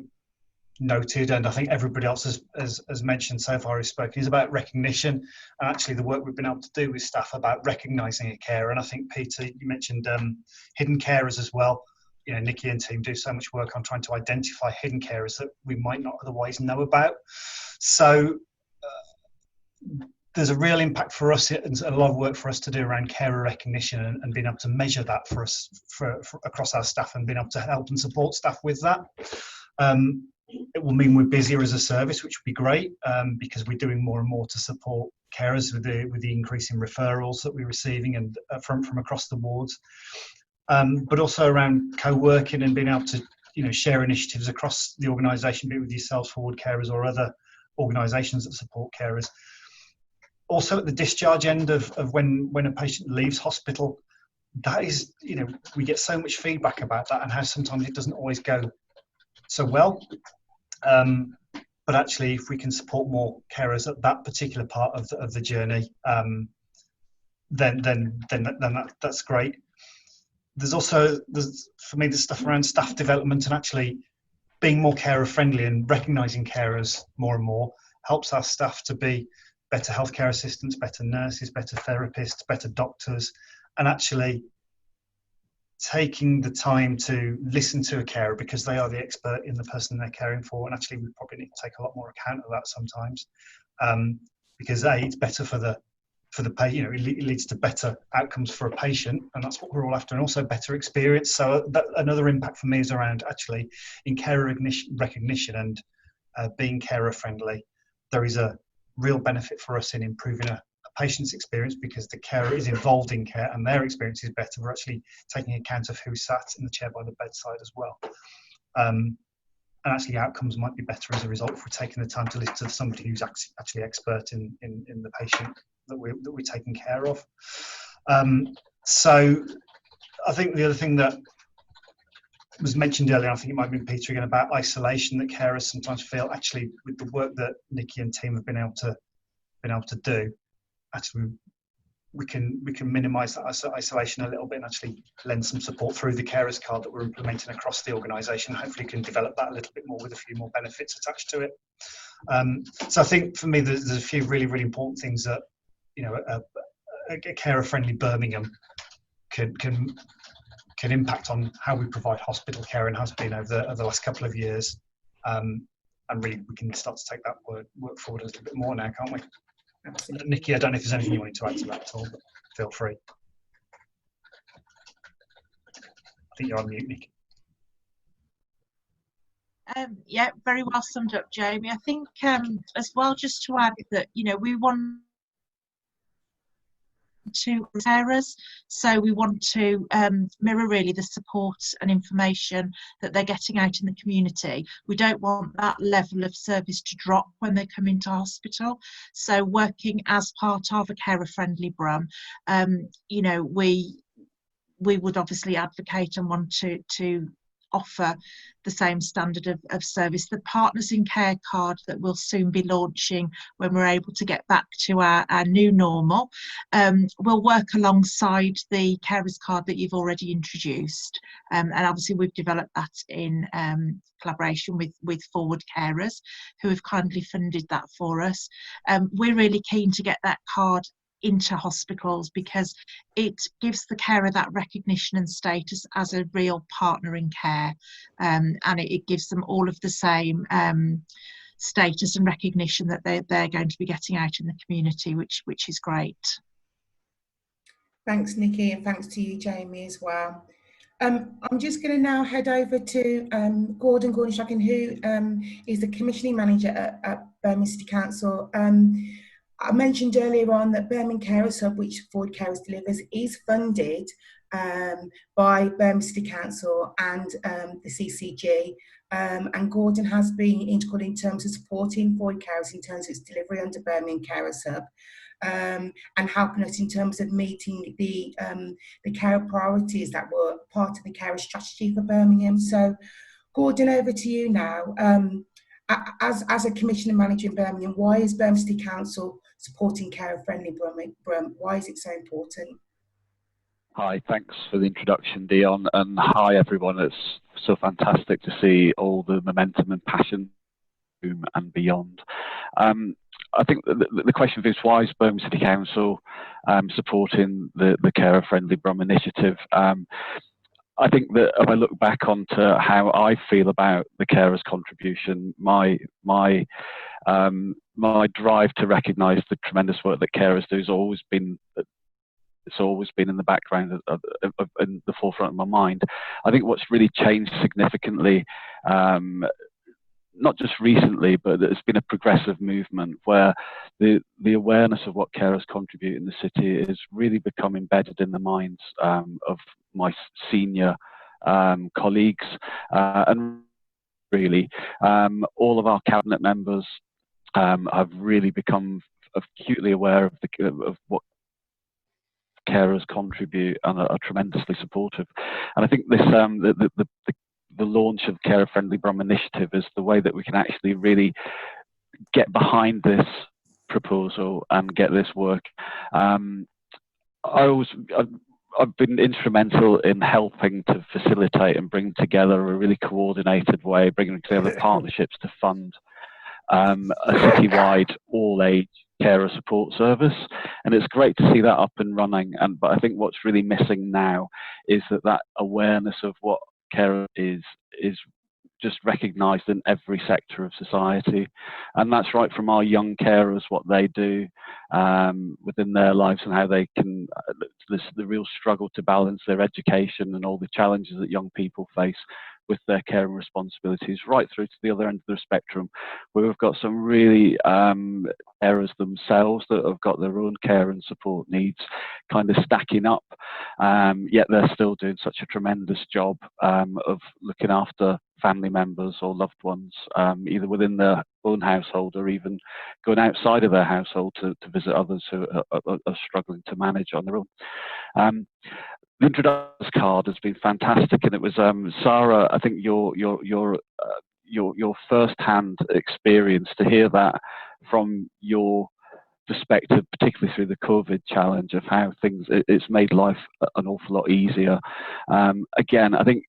noted, and I think everybody else has mentioned so far who's spoken, is about recognition, and actually the work we've been able to do with staff about recognising a carer. And I think, Peter, you mentioned hidden carers as well. You know, Nikki and team do so much work on trying to identify hidden carers that we might not otherwise know about. So there's a real impact for us and a lot of work for us to do around carer recognition and being able to measure that for us for across our staff, and being able to help and support staff with that. It will mean we're busier as a service, which would be great, because we're doing more and more to support carers with the increase in referrals that we're receiving and from across the wards. But also around co-working and being able to, you know, share initiatives across the organisation, be it with yourselves, Forward Carers, or other organisations that support carers. Also at the discharge end of when a patient leaves hospital, that is, you know, we get so much feedback about that and how sometimes it doesn't always go so well. But actually, if we can support more carers at that particular part of the journey, then that's great. There's for me, there's stuff around staff development and actually being more carer friendly and recognising carers more and more helps our staff to be better healthcare assistants, better nurses, better therapists, better doctors, and actually taking the time to listen to a carer because they are the expert in the person they're caring for. And actually, we probably need to take a lot more account of that sometimes, because it's better for the patient. You know, it leads to better outcomes for a patient, and that's what we're all after, and also better experience. So that another impact for me is around actually in carer recognition and being carer friendly. There is a real benefit for us in improving a patient's experience because the carer is involved in care and their experience is better. We're actually taking account of who sat in the chair by the bedside as well. And actually outcomes might be better as a result if we're taking the time to listen to somebody who's actually expert in the patient that we're taking care of. So I think the other thing that was mentioned earlier, I think it might have been Peter again, about isolation that carers sometimes feel. Actually, with the work that Nikki and team have been able to do, actually we can minimise that isolation a little bit and actually lend some support through the carers card that we're implementing across the organisation. Hopefully, we can develop that a little bit more with a few more benefits attached to it. So I think for me, there's a few really, really important things that, you know, a carer-friendly Birmingham can impact on how we provide hospital care and has been over the last couple of years. And really, we can start to take that work forward a little bit more now, can't we? Absolutely. Nikki, I don't know if there's anything you wanted to add to that at all, but feel free. I think you're on mute, Nikki. Yeah, very well summed up, Jamie. I think as well, just to add that, you know, we want to carers, so we want to mirror really the support and information that they're getting out in the community. We don't want that level of service to drop when they come into hospital. So working as part of a carer friendly BRUM, you know, we would obviously advocate and want to offer the same standard of service. The Partners in Care card that we'll soon be launching when we're able to get back to our new normal will work alongside the carers card that you've already introduced, and obviously we've developed that in collaboration with Forward Carers, who have kindly funded that for us. We're really keen to get that card into hospitals, because it gives the carer that recognition and status as a real partner in care, and it gives them all of the same status and recognition that they're going to be getting out in the community, which is great. Thanks, Nikki, and thanks to you, Jamie, as well. I'm just going to now head over to Gordon Strachan, who is the commissioning manager at Birmingham City Council. I mentioned earlier on that Birmingham Carers Hub, which Forward Carers delivers, is funded by Birmingham City Council and the CCG. And Gordon has been integral in terms of supporting Forward Carers in terms of its delivery under Birmingham Carers Hub. And helping us in terms of meeting the carer priorities that were part of the carer strategy for Birmingham. So, Gordon, over to you now. As a commissioner manager in Birmingham, why is Birmingham City Council supporting carer-friendly Brum? Why is it so important? Hi, thanks for the introduction, Dion, and hi everyone. It's so fantastic to see all the momentum and passion and beyond. I think the question is, why is Birmingham City Council supporting the Carer Friendly Brum initiative? I think that if I look back onto how I feel about the carers' contribution, my drive to recognise the tremendous work that carers do has always been. It's always been in the background, in the forefront of my mind. I think what's really changed significantly, not just recently, but it's been a progressive movement where the awareness of what carers contribute in the city is really become embedded in the minds of my senior colleagues, and really all of our cabinet members have really become acutely aware of what carers contribute and are tremendously supportive. And I think this the launch of Carer Friendly Brum initiative is the way that we can actually really get behind this proposal and get this work. I've been instrumental in helping to facilitate and bring together a really coordinated way, bringing together partnerships to fund a citywide all-age carer support service, and it's great to see that up and running. But I think what's really missing now is that awareness of what care is just recognised in every sector of society, and that's right from our young carers, what they do within their lives and how they can the real struggle to balance their education and all the challenges that young people face with their care and responsibilities, right through to the other end of the spectrum, where we've got some really carers themselves that have got their own care and support needs kind of stacking up, yet they're still doing such a tremendous job of looking after family members or loved ones, either within their own household or even going outside of their household to visit others who are struggling to manage on their own. The introduction card has been fantastic, and it was Sarah, I think your first-hand experience, to hear that from your perspective, particularly through the COVID challenge, of how it's made life an awful lot easier. Again, I think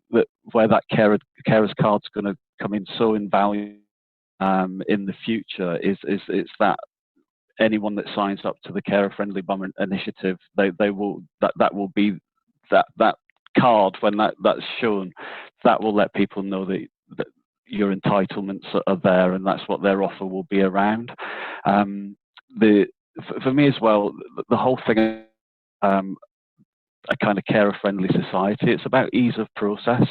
that where that carer's card's going to come in so invaluable in the future is that anyone that signs up to the Carer Friendly Brum initiative, that will be that card, when that's shown, that will let people know that your entitlements are there, and that's what their offer will be around. For me as well, the whole thing, a kind of carer-friendly society, it's about ease of process.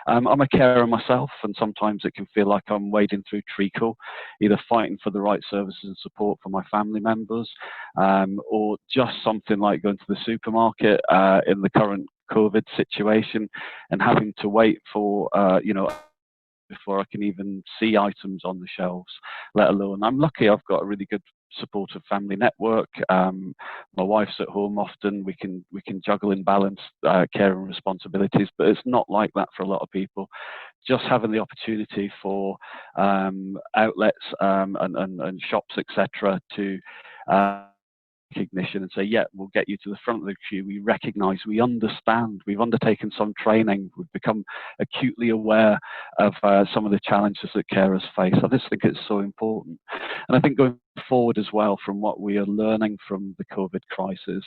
I'm a carer myself, and sometimes it can feel like I'm wading through treacle, either fighting for the right services and support for my family members, or just something like going to the supermarket in the current COVID situation and having to wait for, before I can even see items on the shelves, let alone, I'm lucky I've got a really good supportive family network. My wife's at home often. We can juggle and balance care and responsibilities, but it's not like that for a lot of people. Just having the opportunity for outlets and shops, etc., to recognition and say, yeah, we'll get you to the front of the queue. We recognise, we understand, we've undertaken some training, we've become acutely aware of some of the challenges that carers face. I just think it's so important. And I think going forward as well, from what we are learning from the COVID crisis,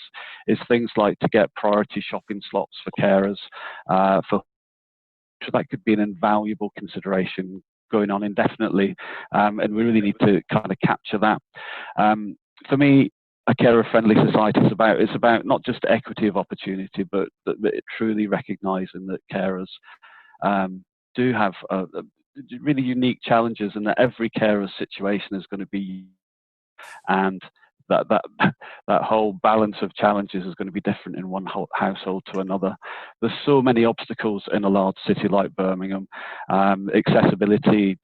is things like to get priority shopping slots for carers, so that could be an invaluable consideration going on indefinitely, and we really need to kind of capture that. For me, a carer-friendly society is about not just equity of opportunity, but truly recognising that carers do have really unique challenges, and that every carer's situation is going to be, and that whole balance of challenges is going to be different in one household to another. There's so many obstacles in a large city like Birmingham. Accessibility,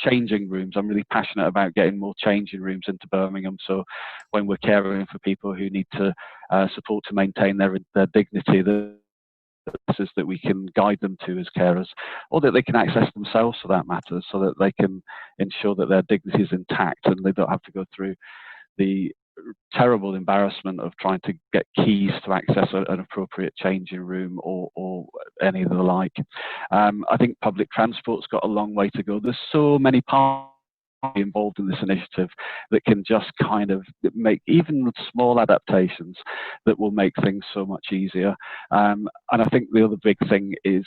changing rooms. I'm really passionate about getting more changing rooms into Birmingham. So when we're caring for people who need to support to maintain their dignity, the services that we can guide them to as carers, or that they can access themselves for that matter, so that they can ensure that their dignity is intact and they don't have to go through the terrible embarrassment of trying to get keys to access an appropriate changing room or any of the like. I think public transport's got a long way to go. There's so many parts involved in this initiative that can just kind of make even small adaptations that will make things so much easier. And I think the other big thing is,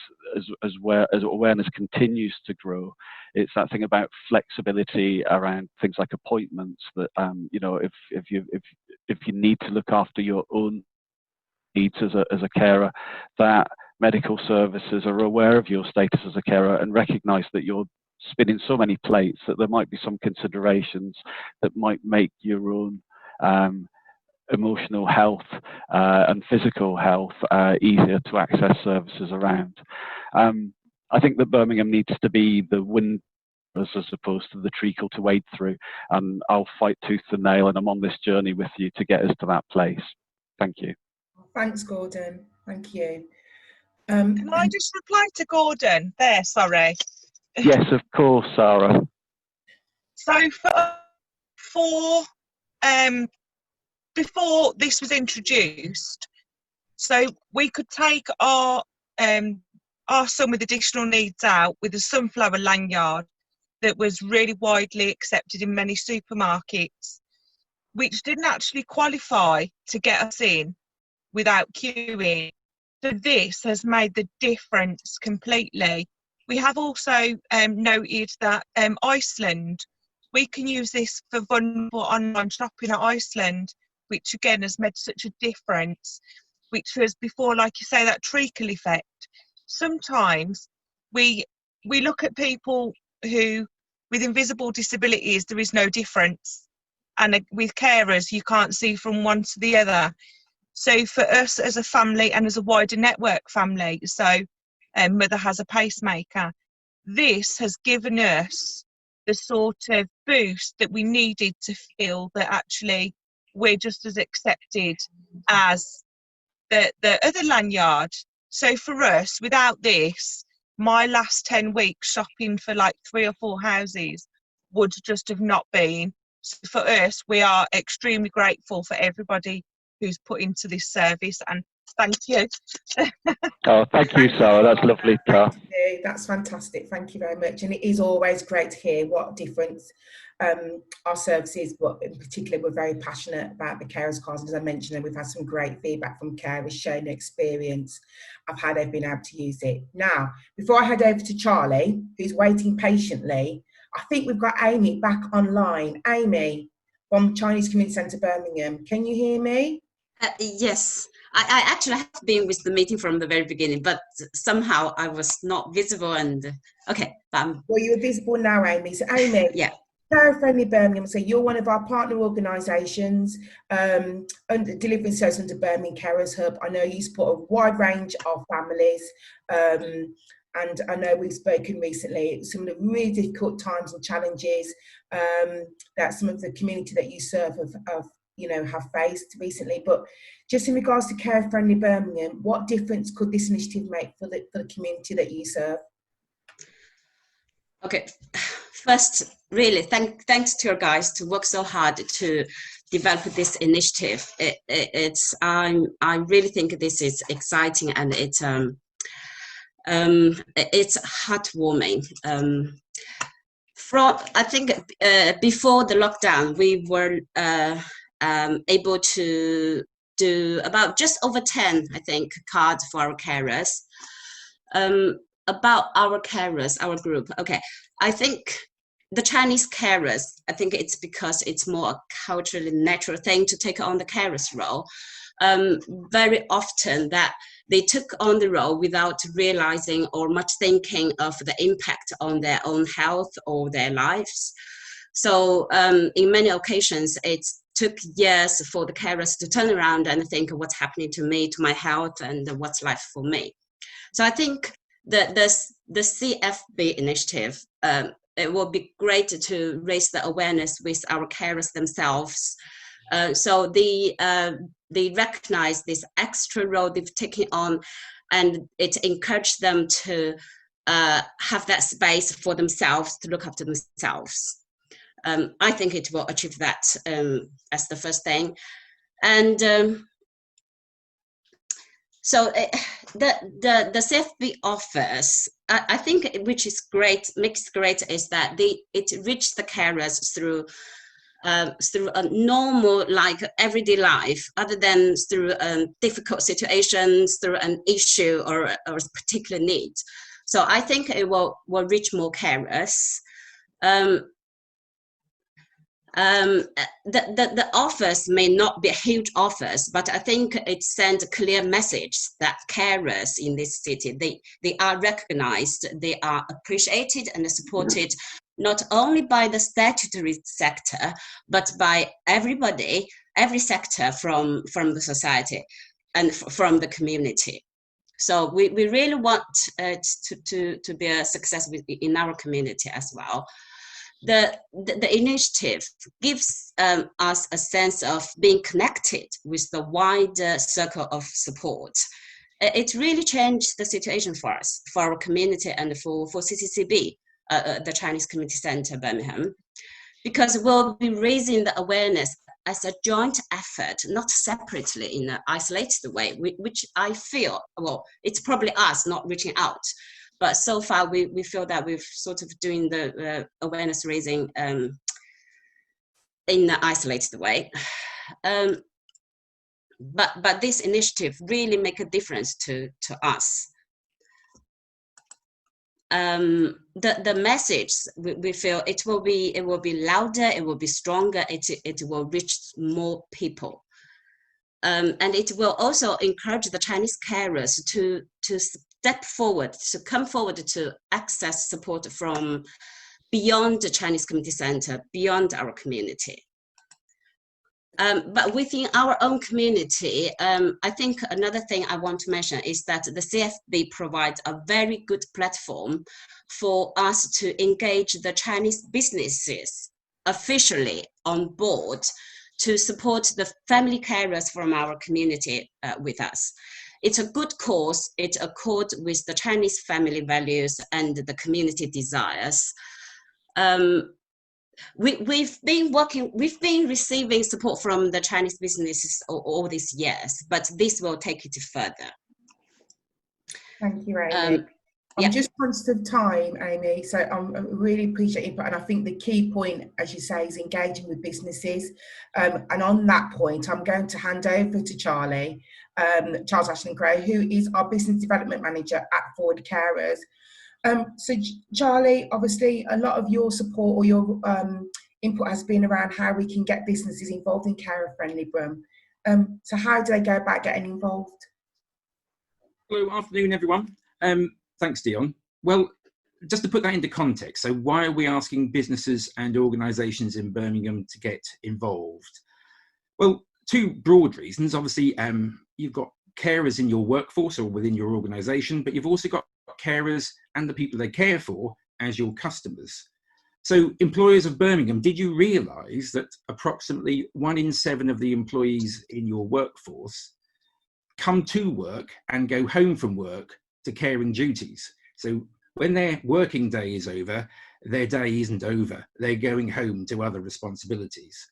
as awareness continues to grow, it's that thing about flexibility around things like appointments. That you know, if you need to look after your own needs as a carer, that medical services are aware of your status as a carer and recognise that you're spinning so many plates, that there might be some considerations that might make your own emotional health and physical health easier to access services around. I think that Birmingham needs to be the wind as opposed to the treacle to wade through, and I'll fight tooth and nail, and I'm on this journey with you to get us to that place. Thank you. Thanks, Gordon. Thank you. Can I just reply to Gordon there? Sorry. Yes, of course, Sarah. So before this was introduced, so we could take our son with additional needs out with a sunflower lanyard that was really widely accepted in many supermarkets, which didn't actually qualify to get us in without queuing. So this has made the difference completely. We have also noted that Iceland, we can use this for vulnerable online shopping at Iceland, which again has made such a difference, which was before, like you say, that treacle effect. Sometimes we look at people who, with invisible disabilities, there is no difference. And with carers, you can't see from one to the other. So for us as a family and as a wider network family, so Mother has a pacemaker, this has given us the sort of boost that we needed to feel that actually we're just as accepted as the other lanyard. So for us, without this, my last 10 weeks shopping for like 3 or 4 houses would just have not been. So for us, we are extremely grateful for everybody who's put into this service, and thank you. Oh, thank you, Sarah. That's lovely. That's fantastic. Thank you very much. And it is always great to hear what difference our services, but in particular, we're very passionate about the carers cards. As I mentioned, and we've had some great feedback from carers showing the experience of how they've been able to use it. Now, before I head over to Charlie, who's waiting patiently, I think we've got Amy back online. Amy from Chinese Community Centre Birmingham. Can you hear me? Yes. I actually have been with the meeting from the very beginning, but somehow I was not visible. And okay, well, you're visible now, Amy. So, Amy, yeah, Carer Friendly Birmingham. So, you're one of our partner organisations, under delivering services under Birmingham Carers Hub. I know you support a wide range of families, and I know we've spoken recently some of the really difficult times and challenges that some of the community that you serve have faced recently. But just in regards to Carer Friendly Birmingham, what difference could this initiative make for the community that you serve? Okay, first, really, thanks to your guys to work so hard to develop this initiative. I really think this is exciting, and it's heartwarming. I think before the lockdown, we were able to do about just over 10, I think, cards for our carers. About our carers, our group. Okay, I think the Chinese carers, I think it's because it's more a culturally natural thing to take on the carers role. Very often that they took on the role without realizing or much thinking of the impact on their own health or their lives. So in many occasions, it took years for the carers to turn around and think, what's happening to me, to my health, and what's life for me. So I think that the CFB initiative, it will be great to raise the awareness with our carers themselves. So they recognize this extra role they've taken on, and it encouraged them to have that space for themselves to look after themselves. I think it will achieve that as the first thing. And so the CFB offers, I think, which is great, makes great, is that it reaches the carers through a normal, like everyday life, other than through difficult situations, through an issue or a particular need. So I think it will reach more carers. The offers may not be huge offers, but I think it sends a clear message that carers in this city, they are recognized, they are appreciated and supported, not only by the statutory sector, but by everybody, every sector from the society and from the community. So we really want it to be a success in our community as well. The initiative gives us a sense of being connected with the wider circle of support. It really changed the situation for us, for our community, and for CCCB, the Chinese Community Center Birmingham, because we'll be raising the awareness as a joint effort, not separately in an isolated way, which I feel, well, it's probably us not reaching out. But so far, we feel that we've sort of doing the awareness raising in an isolated way. But this initiative really make a difference to us. The message, we feel it will be louder, it will be stronger, it will reach more people. And it will also encourage the Chinese carers to step forward, to come forward to access support from beyond the Chinese Community Center, beyond our community. But within our own community, I think another thing I want to mention is that the CFB provides a very good platform for us to engage the Chinese businesses officially on board to support the family carers from our community with us. It's a good cause. It accords with the Chinese family values and the community desires. We've been receiving support from the Chinese businesses all these years, but this will take it further. Thank you, Amy. I'm just conscious of time, Amy, so I really appreciate your input, and I think the key point, as you say, is engaging with businesses. And on that point, I'm going to hand over to Charlie, Charles Ashton Gray, who is our Business Development Manager at Forward Carers. So Charlie, obviously a lot of your support or your input has been around how we can get businesses involved in carer-friendly Brum. So how do they go about getting involved? Hello, afternoon everyone. Thanks, Dion. Well, just to put that into context, so why are we asking businesses and organisations in Birmingham to get involved? Well, two broad reasons. Obviously, you've got carers in your workforce or within your organisation, but you've also got carers and the people they care for as your customers. So employers of Birmingham, did you realise that approximately 1 in 7 of the employees in your workforce come to work and go home from work to caring duties? So when their working day is over, their day isn't over. They're going home to other responsibilities.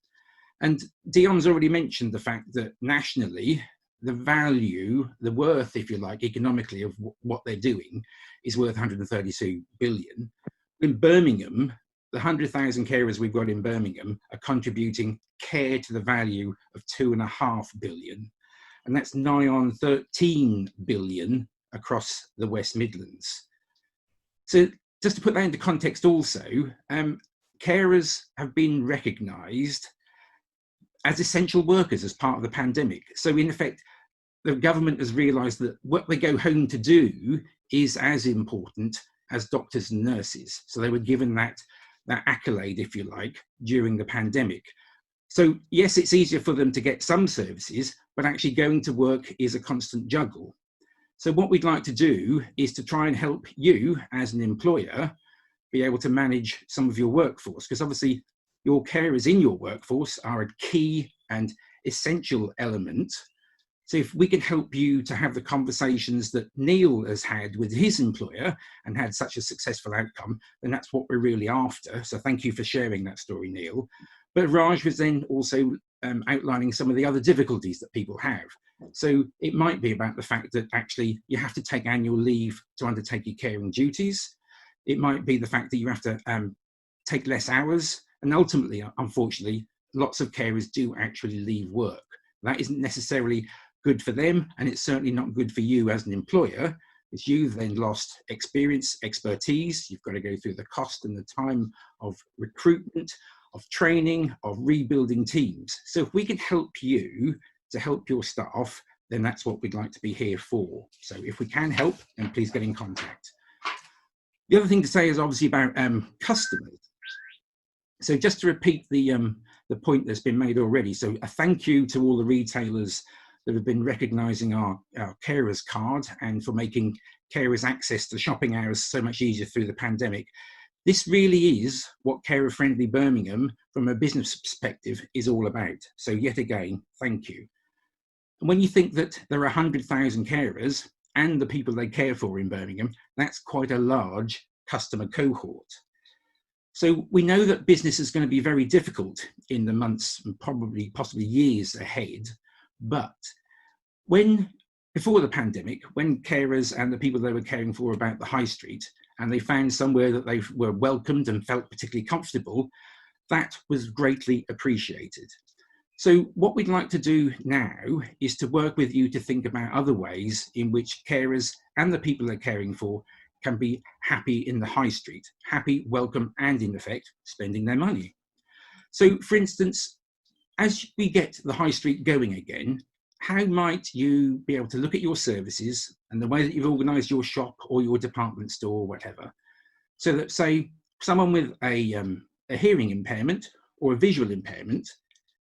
And Dion's already mentioned the fact that nationally, the value, the worth, if you like, economically of what they're doing is worth 132 billion. In Birmingham, the 100,000 carers we've got in Birmingham are contributing care to the value of 2.5 billion. And that's nigh on 13 billion across the West Midlands. So just to put that into context also, carers have been recognised as essential workers as part of the pandemic. So in effect, the government has realised that what they go home to do is as important as doctors and nurses. So they were given that accolade, if you like, during the pandemic. So yes, it's easier for them to get some services, but actually going to work is a constant juggle. So what we'd like to do is to try and help you as an employer be able to manage some of your workforce, because obviously your carers in your workforce are a key and essential element. So if we can help you to have the conversations that Neil has had with his employer and had such a successful outcome, then that's what we're really after. So thank you for sharing that story, Neil. But Raj was then also outlining some of the other difficulties that people have. So it might be about the fact that actually you have to take annual leave to undertake your caring duties. It might be the fact that you have to take less hours. And ultimately, unfortunately, lots of carers do actually leave work. That isn't necessarily good for them, and it's certainly not good for you as an employer, because you've then lost experience, expertise. You've got to go through the cost and the time of recruitment, of training, of rebuilding teams. So if we can help you to help your staff, then that's what we'd like to be here for. So if we can help, then please get in contact. The other thing to say is obviously about customers. So just to repeat the point that's been made already. So a thank you to all the retailers that have been recognising our carers card and for making carers access to shopping hours so much easier through the pandemic. This really is what Carer Friendly Birmingham, from a business perspective, is all about. So yet again, thank you. And when you think that there are 100,000 carers and the people they care for in Birmingham, that's quite a large customer cohort. So we know that business is going to be very difficult in the months and possibly years ahead. But before the pandemic, when carers and the people they were caring for about the high street, and they found somewhere that they were welcomed and felt particularly comfortable, that was greatly appreciated. So what we'd like to do now is to work with you to think about other ways in which carers and the people they're caring for can be happy in the high street, happy, welcome, and in effect, spending their money. So for instance, as we get the high street going again, how might you be able to look at your services and the way that you've organised your shop or your department store or whatever, so that, say, someone with a hearing impairment or a visual impairment,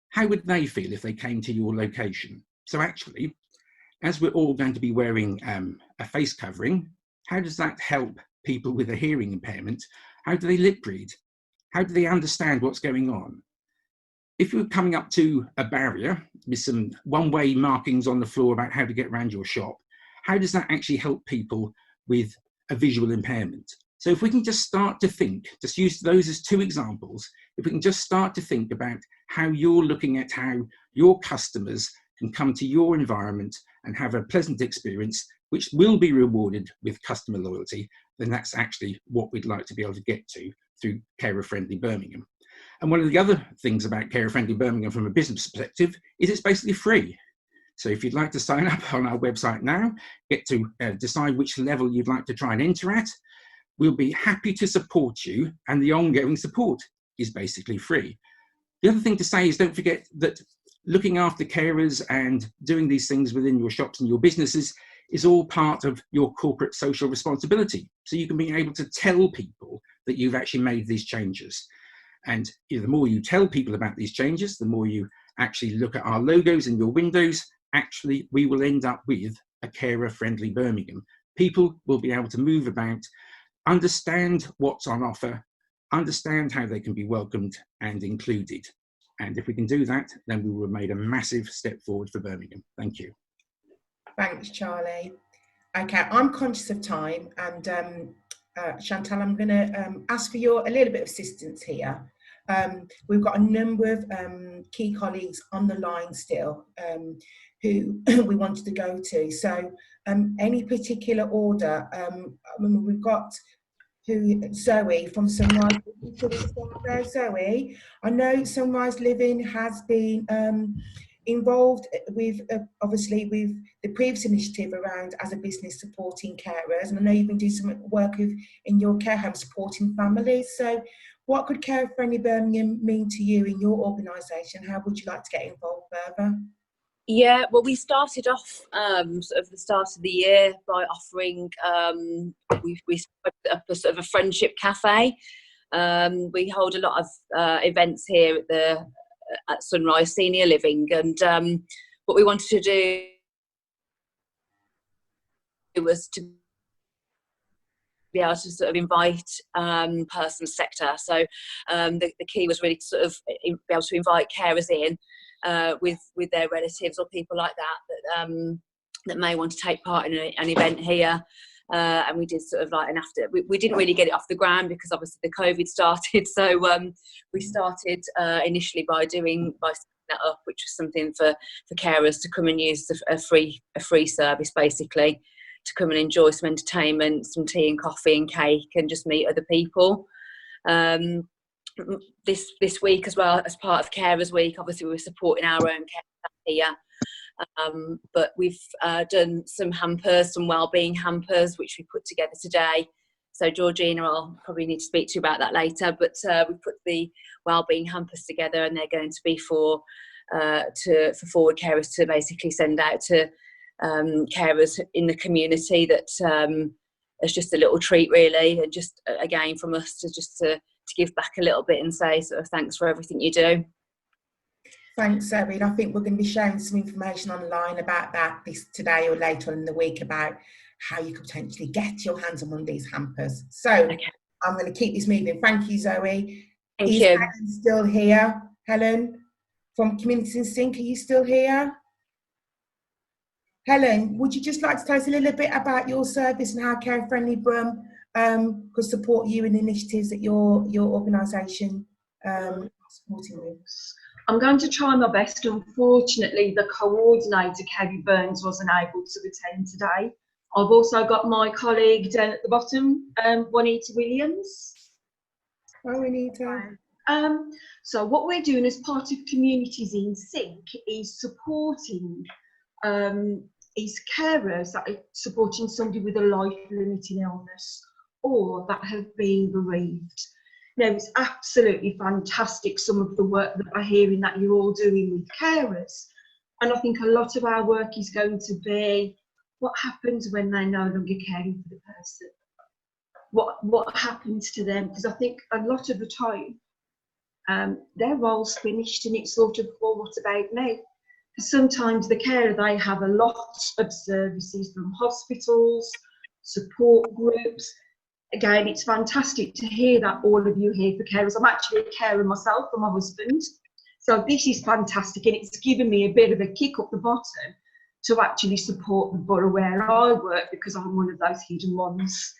how would they feel if they came to your location? So actually, as we're all going to be wearing a face covering, how does that help people with a hearing impairment? How do they lip read? How do they understand what's going on? If you're coming up to a barrier with some one-way markings on the floor about how to get around your shop, how does that actually help people with a visual impairment? So if we can just start to think, just use those as two examples, if we can just start to think about how you're looking at how your customers can come to your environment and have a pleasant experience, which will be rewarded with customer loyalty, then that's actually what we'd like to be able to get to through Carer Friendly Birmingham. And one of the other things about Carer Friendly Birmingham from a business perspective is it's basically free. So if you'd like to sign up on our website now, get to decide which level you'd like to try and enter at, we'll be happy to support you, and the ongoing support is basically free. The other thing to say is don't forget that looking after carers and doing these things within your shops and your businesses is all part of your corporate social responsibility. So you can be able to tell people that you've actually made these changes. And the more you tell people about these changes, the more you actually look at our logos in your windows, actually we will end up with a Carer Friendly Birmingham. People will be able to move about, understand what's on offer, understand how they can be welcomed and included. And if we can do that, then we will have made a massive step forward for Birmingham. Thank you. Thanks, Charlie. Okay, I'm conscious of time, and Chantal, I'm going to ask for a little bit of assistance here. We've got a number of key colleagues on the line still who we wanted to go to. So any particular order, we've got Zoe from Sunrise. Zoe, I know Sunrise Living has been involved with obviously with the previous initiative around as a business supporting carers, and I know you've been doing some work in your care home supporting families. So what could Carer Friendly Birmingham mean to you in your organisation? How would you like to get involved further? Yeah, well, we started off sort of the start of the year by offering, we started up a sort of a friendship cafe. We hold a lot of events here at Sunrise Senior Living, and what we wanted to do was to be able to sort of invite person sector. So the key was really to sort of be able to invite carers in with their relatives or people like that that may want to take part in an event here. And we did sort of like an after. We didn't really get it off the ground because obviously the COVID started. So we started initially by setting that up, which was something for carers to come and use a free service, basically, to come and enjoy some entertainment, some tea and coffee and cake, and just meet other people. This week as well, as part of Carers Week, obviously we were supporting our own care here. But we've done some hampers, some wellbeing hampers, which we put together today. So Georgina, I'll probably need to speak to you about that later, but we put the wellbeing hampers together, and they're going to be for forward carers to basically send out to carers in the community, that as just a little treat really, and just again from us to give back a little bit and say sort of thanks for everything you do. Thanks, Zoe. And I think we're going to be sharing some information online about that today or later on in the week about how you could potentially get your hands on one of these hampers. So okay. I'm going to keep this moving. Thank you, Zoe. Thank you. Helen still here? Helen from Community Sync, are you still here? Helen, would you just like to tell us a little bit about your service and how Carer Friendly Brum could support you in initiatives that your organisation is supporting with? I'm going to try my best. Unfortunately, the coordinator, Kerry Burns, wasn't able to attend today. I've also got my colleague down at the bottom, Juanita Williams. Hi, Juanita. So what we're doing as part of Communities in Sync is supporting is carers that are supporting somebody with a life-limiting illness or that have been bereaved. Now, it's absolutely fantastic, some of the work that I'm hearing that you're all doing with carers. And I think a lot of our work is going to be what happens when they're no longer caring for the person. What happens to them? Because I think a lot of the time, their role's finished and it's sort of, well, what about me? Sometimes the carer, they have a lot of services from hospitals, support groups. Again, it's fantastic to hear that all of you here for carers. I'm actually a carer myself for my husband. So this is fantastic, and it's given me a bit of a kick up the bottom to actually support the borough where I work, because I'm one of those hidden ones.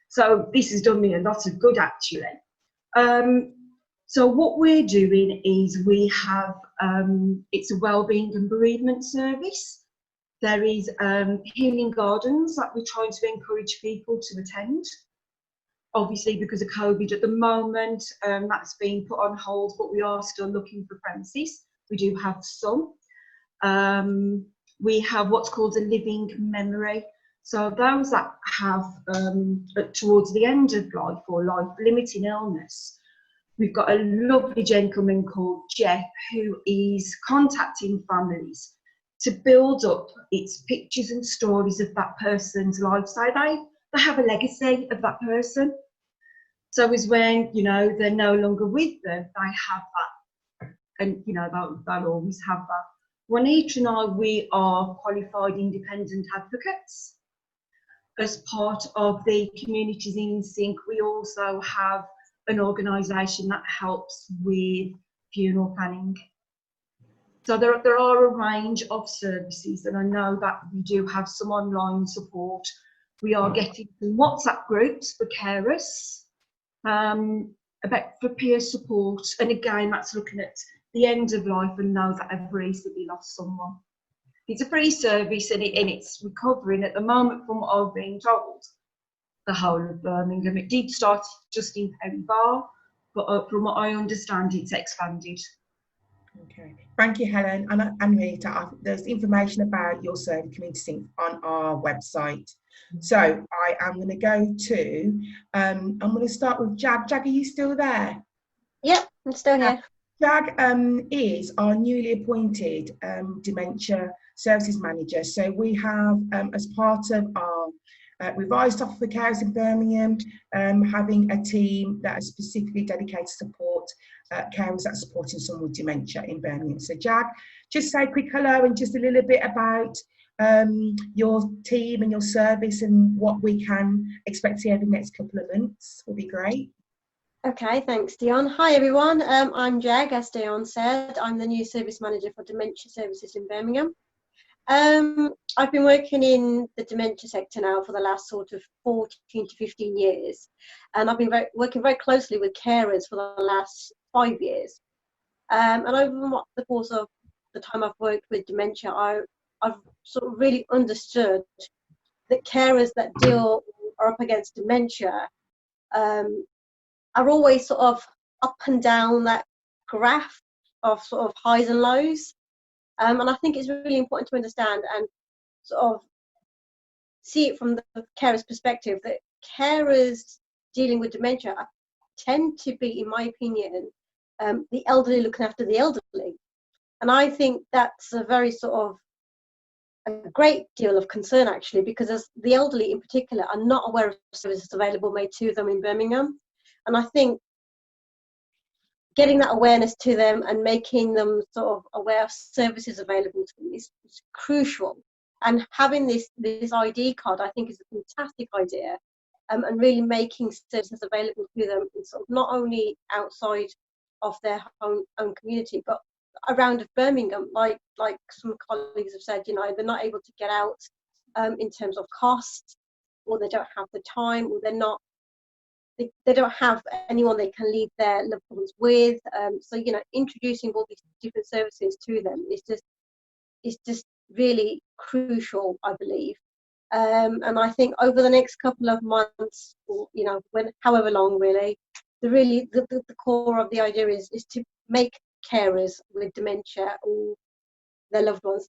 So this has done me a lot of good, actually. So what we're doing is we have, it's a wellbeing and bereavement service. There is healing gardens that we're trying to encourage people to attend. Obviously, because of COVID at the moment, that's been put on hold, but we are still looking for premises. We do have some. We have what's called a living memory. So those that have, towards the end of life or life-limiting illness, we've got a lovely gentleman called Jeff who is contacting families to build up its pictures and stories of that person's life. So they have a legacy of that person. So as when, you know, they're no longer with them, they have that. And, you know, they'll always have that. Juanita and I, we are qualified independent advocates. As part of the Communities in Sync, we also have an organisation that helps with funeral planning. So there are a range of services, and I know that we do have some online support. We are getting some WhatsApp groups for carers. for peer support, and again, that's looking at the end of life and know that I've recently lost someone. It's a free service, and it's recovering at the moment, from what I've been told, the whole of Birmingham. It did start just in Perry Bar, but from what I understand, it's expanded. Okay, thank you, Helen. And Rita, there's information about your service community sync on our website. So I am going to go to, I'm going to start with Jag. Jag, are you still there? Yep, I'm still here. Jag is our newly appointed dementia services manager. So we have, as part of our revised offer for carers in Birmingham, having a team that is specifically dedicated to support carers that are supporting someone with dementia in Birmingham. So Jag, just say a quick hello and just a little bit about your team and your service and what we can expect to see over the next couple of months will be great. Okay, thanks, Dion. Hi, everyone. I'm Jag, as Dion said. I'm the new service manager for dementia services in Birmingham. I've been working in the dementia sector now for the last sort of 14 to 15 years, and I've been working very closely with carers for the last 5 years. And over the course of the time I've worked with dementia, I've sort of really understood that carers that are up against dementia are always sort of up and down that graph of sort of highs and lows. And I think it's really important to understand and sort of see it from the carer's perspective, that carers dealing with dementia tend to be, in my opinion, the elderly looking after the elderly. And I think that's a very sort of a great deal of concern, actually, because as the elderly in particular are not aware of services available made to them in Birmingham. And I think getting that awareness to them and making them sort of aware of services available to them is crucial. And having this ID card, I think, is a fantastic idea, and really making services available to them, sort of not only outside of their own community, but around Birmingham. Like some colleagues have said, you know, they're not able to get out in terms of cost, or they don't have the time, or they don't have anyone they can leave their loved ones with. So, you know, introducing all these different services to them is just really crucial, I believe. And I think over the next couple of months, or, you know, however long, really, the core of the idea is to make carers with dementia or their loved ones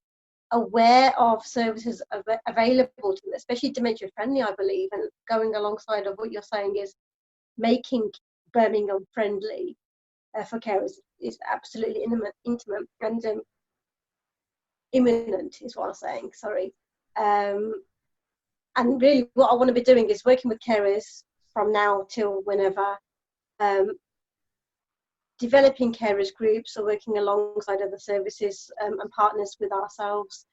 aware of services available to them, especially dementia friendly, I believe. And going alongside of what you're saying is making Birmingham friendly for carers is absolutely intimate and imminent, is what I'm saying, sorry. And really what I want to be doing is working with carers from now till whenever, developing carers groups, or working alongside other services and partners with ourselves,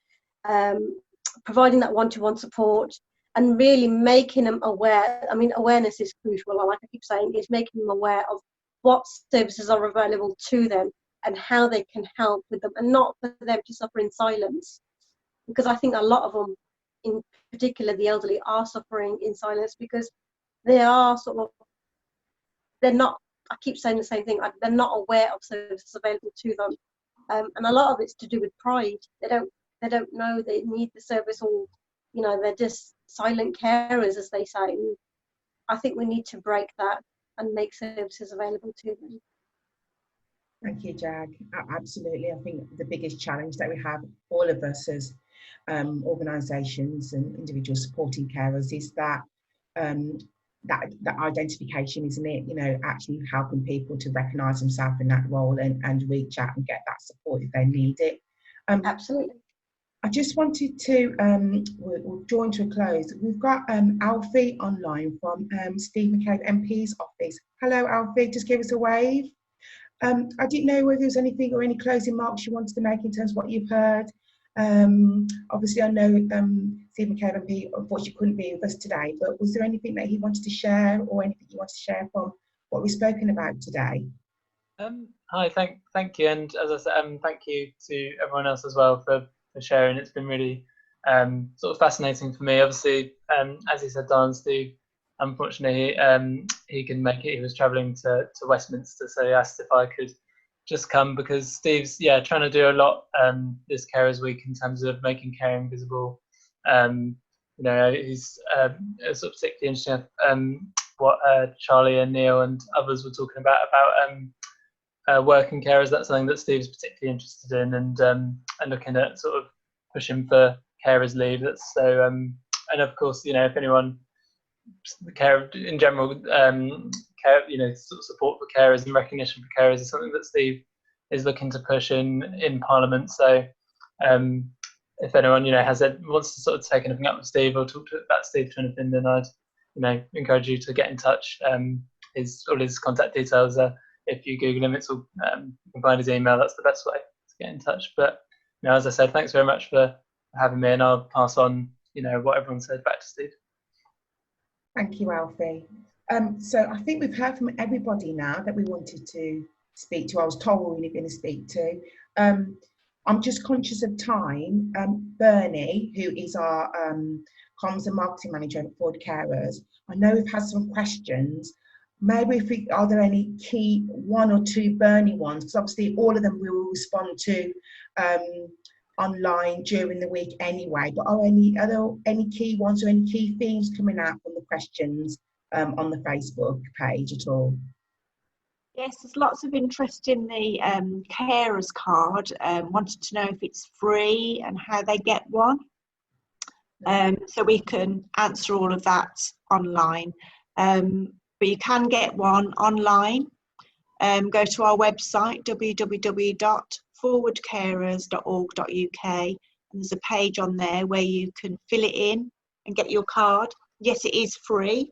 providing that one-to-one support, and really making them aware. I mean, awareness is crucial, and like I keep saying, is making them aware of what services are available to them and how they can help with them, and not for them to suffer in silence. Because I think a lot of them, in particular the elderly, are suffering in silence because they are they're not, I keep saying the same thing, they're not aware of services available to them. And a lot of it's to do with pride. They don't know they need the service, or, you know, they're just silent carers, as they say. And I think we need to break that and make services available to them. Thank you, Jag. Absolutely. I think the biggest challenge that we have, all of us as organisations and individuals supporting carers, is that that identification, isn't it? You know, actually helping people to recognise themselves in that role and reach out and get that support if they need it. Absolutely. I just wanted to, we'll draw to a close. We've got Alfie online from Steve McCabe MP's office. Hello, Alfie, just give us a wave. I didn't know whether there was anything or any closing remarks you wanted to make in terms of what you've heard. Obviously, I know Steve McCabe MP unfortunately couldn't be with us today, but was there anything that he wanted to share, or anything you want to share from what we've spoken about today? Hi, thank you, and as I said, thank you to everyone else as well for sharing. It's been really sort of fascinating for me. Obviously, as you said, Dion, Steve, unfortunately he couldn't make it. He was travelling to Westminster, so he asked if I could just come, because Steve's trying to do a lot this Carers Week in terms of making caring visible. He's sort of particularly interesting what Charlie and Neil and others were talking about working carers. That's something that Steve's particularly interested in, and looking at sort of pushing for carers leave. That's so and of course, if anyone, care in general, care, sort of support for carers and recognition for carers is something that Steve is looking to push in Parliament. So if anyone wants to sort of take anything up with Steve or talk about Steve to anything, then I'd encourage you to get in touch. All his contact details are, if you Google him, it's all you can find his email. That's the best way to get in touch. But as I said, thanks very much for having me, and I'll pass on what everyone said back to Steve. Thank you, Alfie. So I think we've heard from everybody now that we wanted to speak to. I was told we were going to speak to. I'm just conscious of time. Bernie, who is our comms and marketing manager at Forward Carers, I know we've had some questions. Maybe are there any key one or two Bernie ones? Because obviously all of them we will respond to online during the week anyway. But are there any key ones or any key themes coming out from the questions on the Facebook page at all? Yes, there's lots of interest in the carers card. Wanted to know if it's free and how they get one. So we can answer all of that online. But you can get one online. Go to our website, www.forwardcarers.org.uk, and there's a page on there where you can fill it in and get your card. Yes, it is free.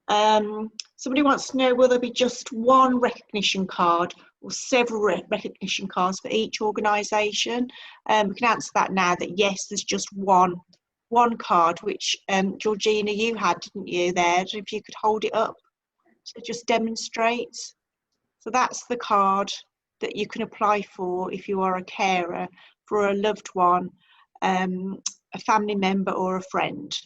Somebody wants to know, will there be just one recognition card or several recognition cards for each organisation? We can answer that now, that yes, there's just one card, which Georgina, you had, didn't you, there? If you could hold it up to just demonstrate. So that's the card that you can apply for if you are a carer for a loved one, a family member or a friend.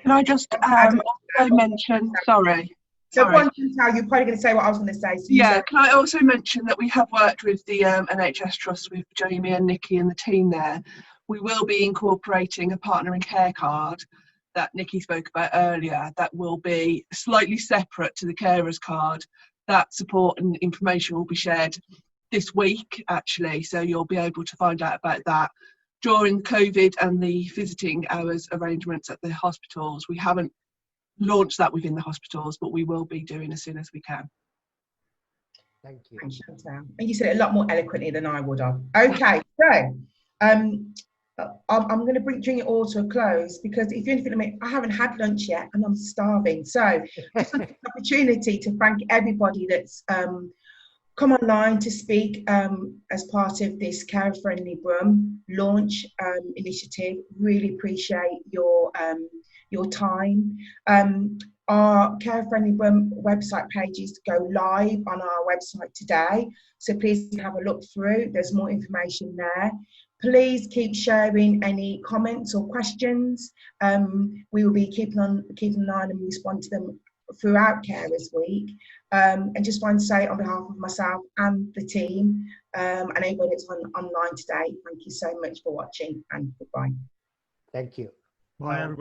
Can I just also mention, sorry. So one can tell, you're probably going to say what I was going to say. So can I also mention that we have worked with the NHS Trust with Jamie and Nikki and the team there. We will be incorporating a partner in care card that Nikki spoke about earlier, that will be slightly separate to the carers card. That support and information will be shared this week, actually, so you'll be able to find out about that. During COVID and the visiting hours arrangements at the hospitals, we haven't launched that within the hospitals, but we will be doing as soon as we can. Thank you. And you said it a lot more eloquently than I would have. Okay, so I'm going to bring it all to a close, because if you're anything like me, I haven't had lunch yet and I'm starving. So just an opportunity to thank everybody that's come online to speak as part of this Care Friendly Brum launch initiative. Really appreciate your time. Our Care Friendly Brum website pages go live on our website today, so please have a look through. There's more information there. Please keep sharing any comments or questions. We will be keeping an eye and respond to them throughout Carers Week. And just want to say on behalf of myself and the team and everybody that's online today, thank you so much for watching, and goodbye. Thank you. Bye.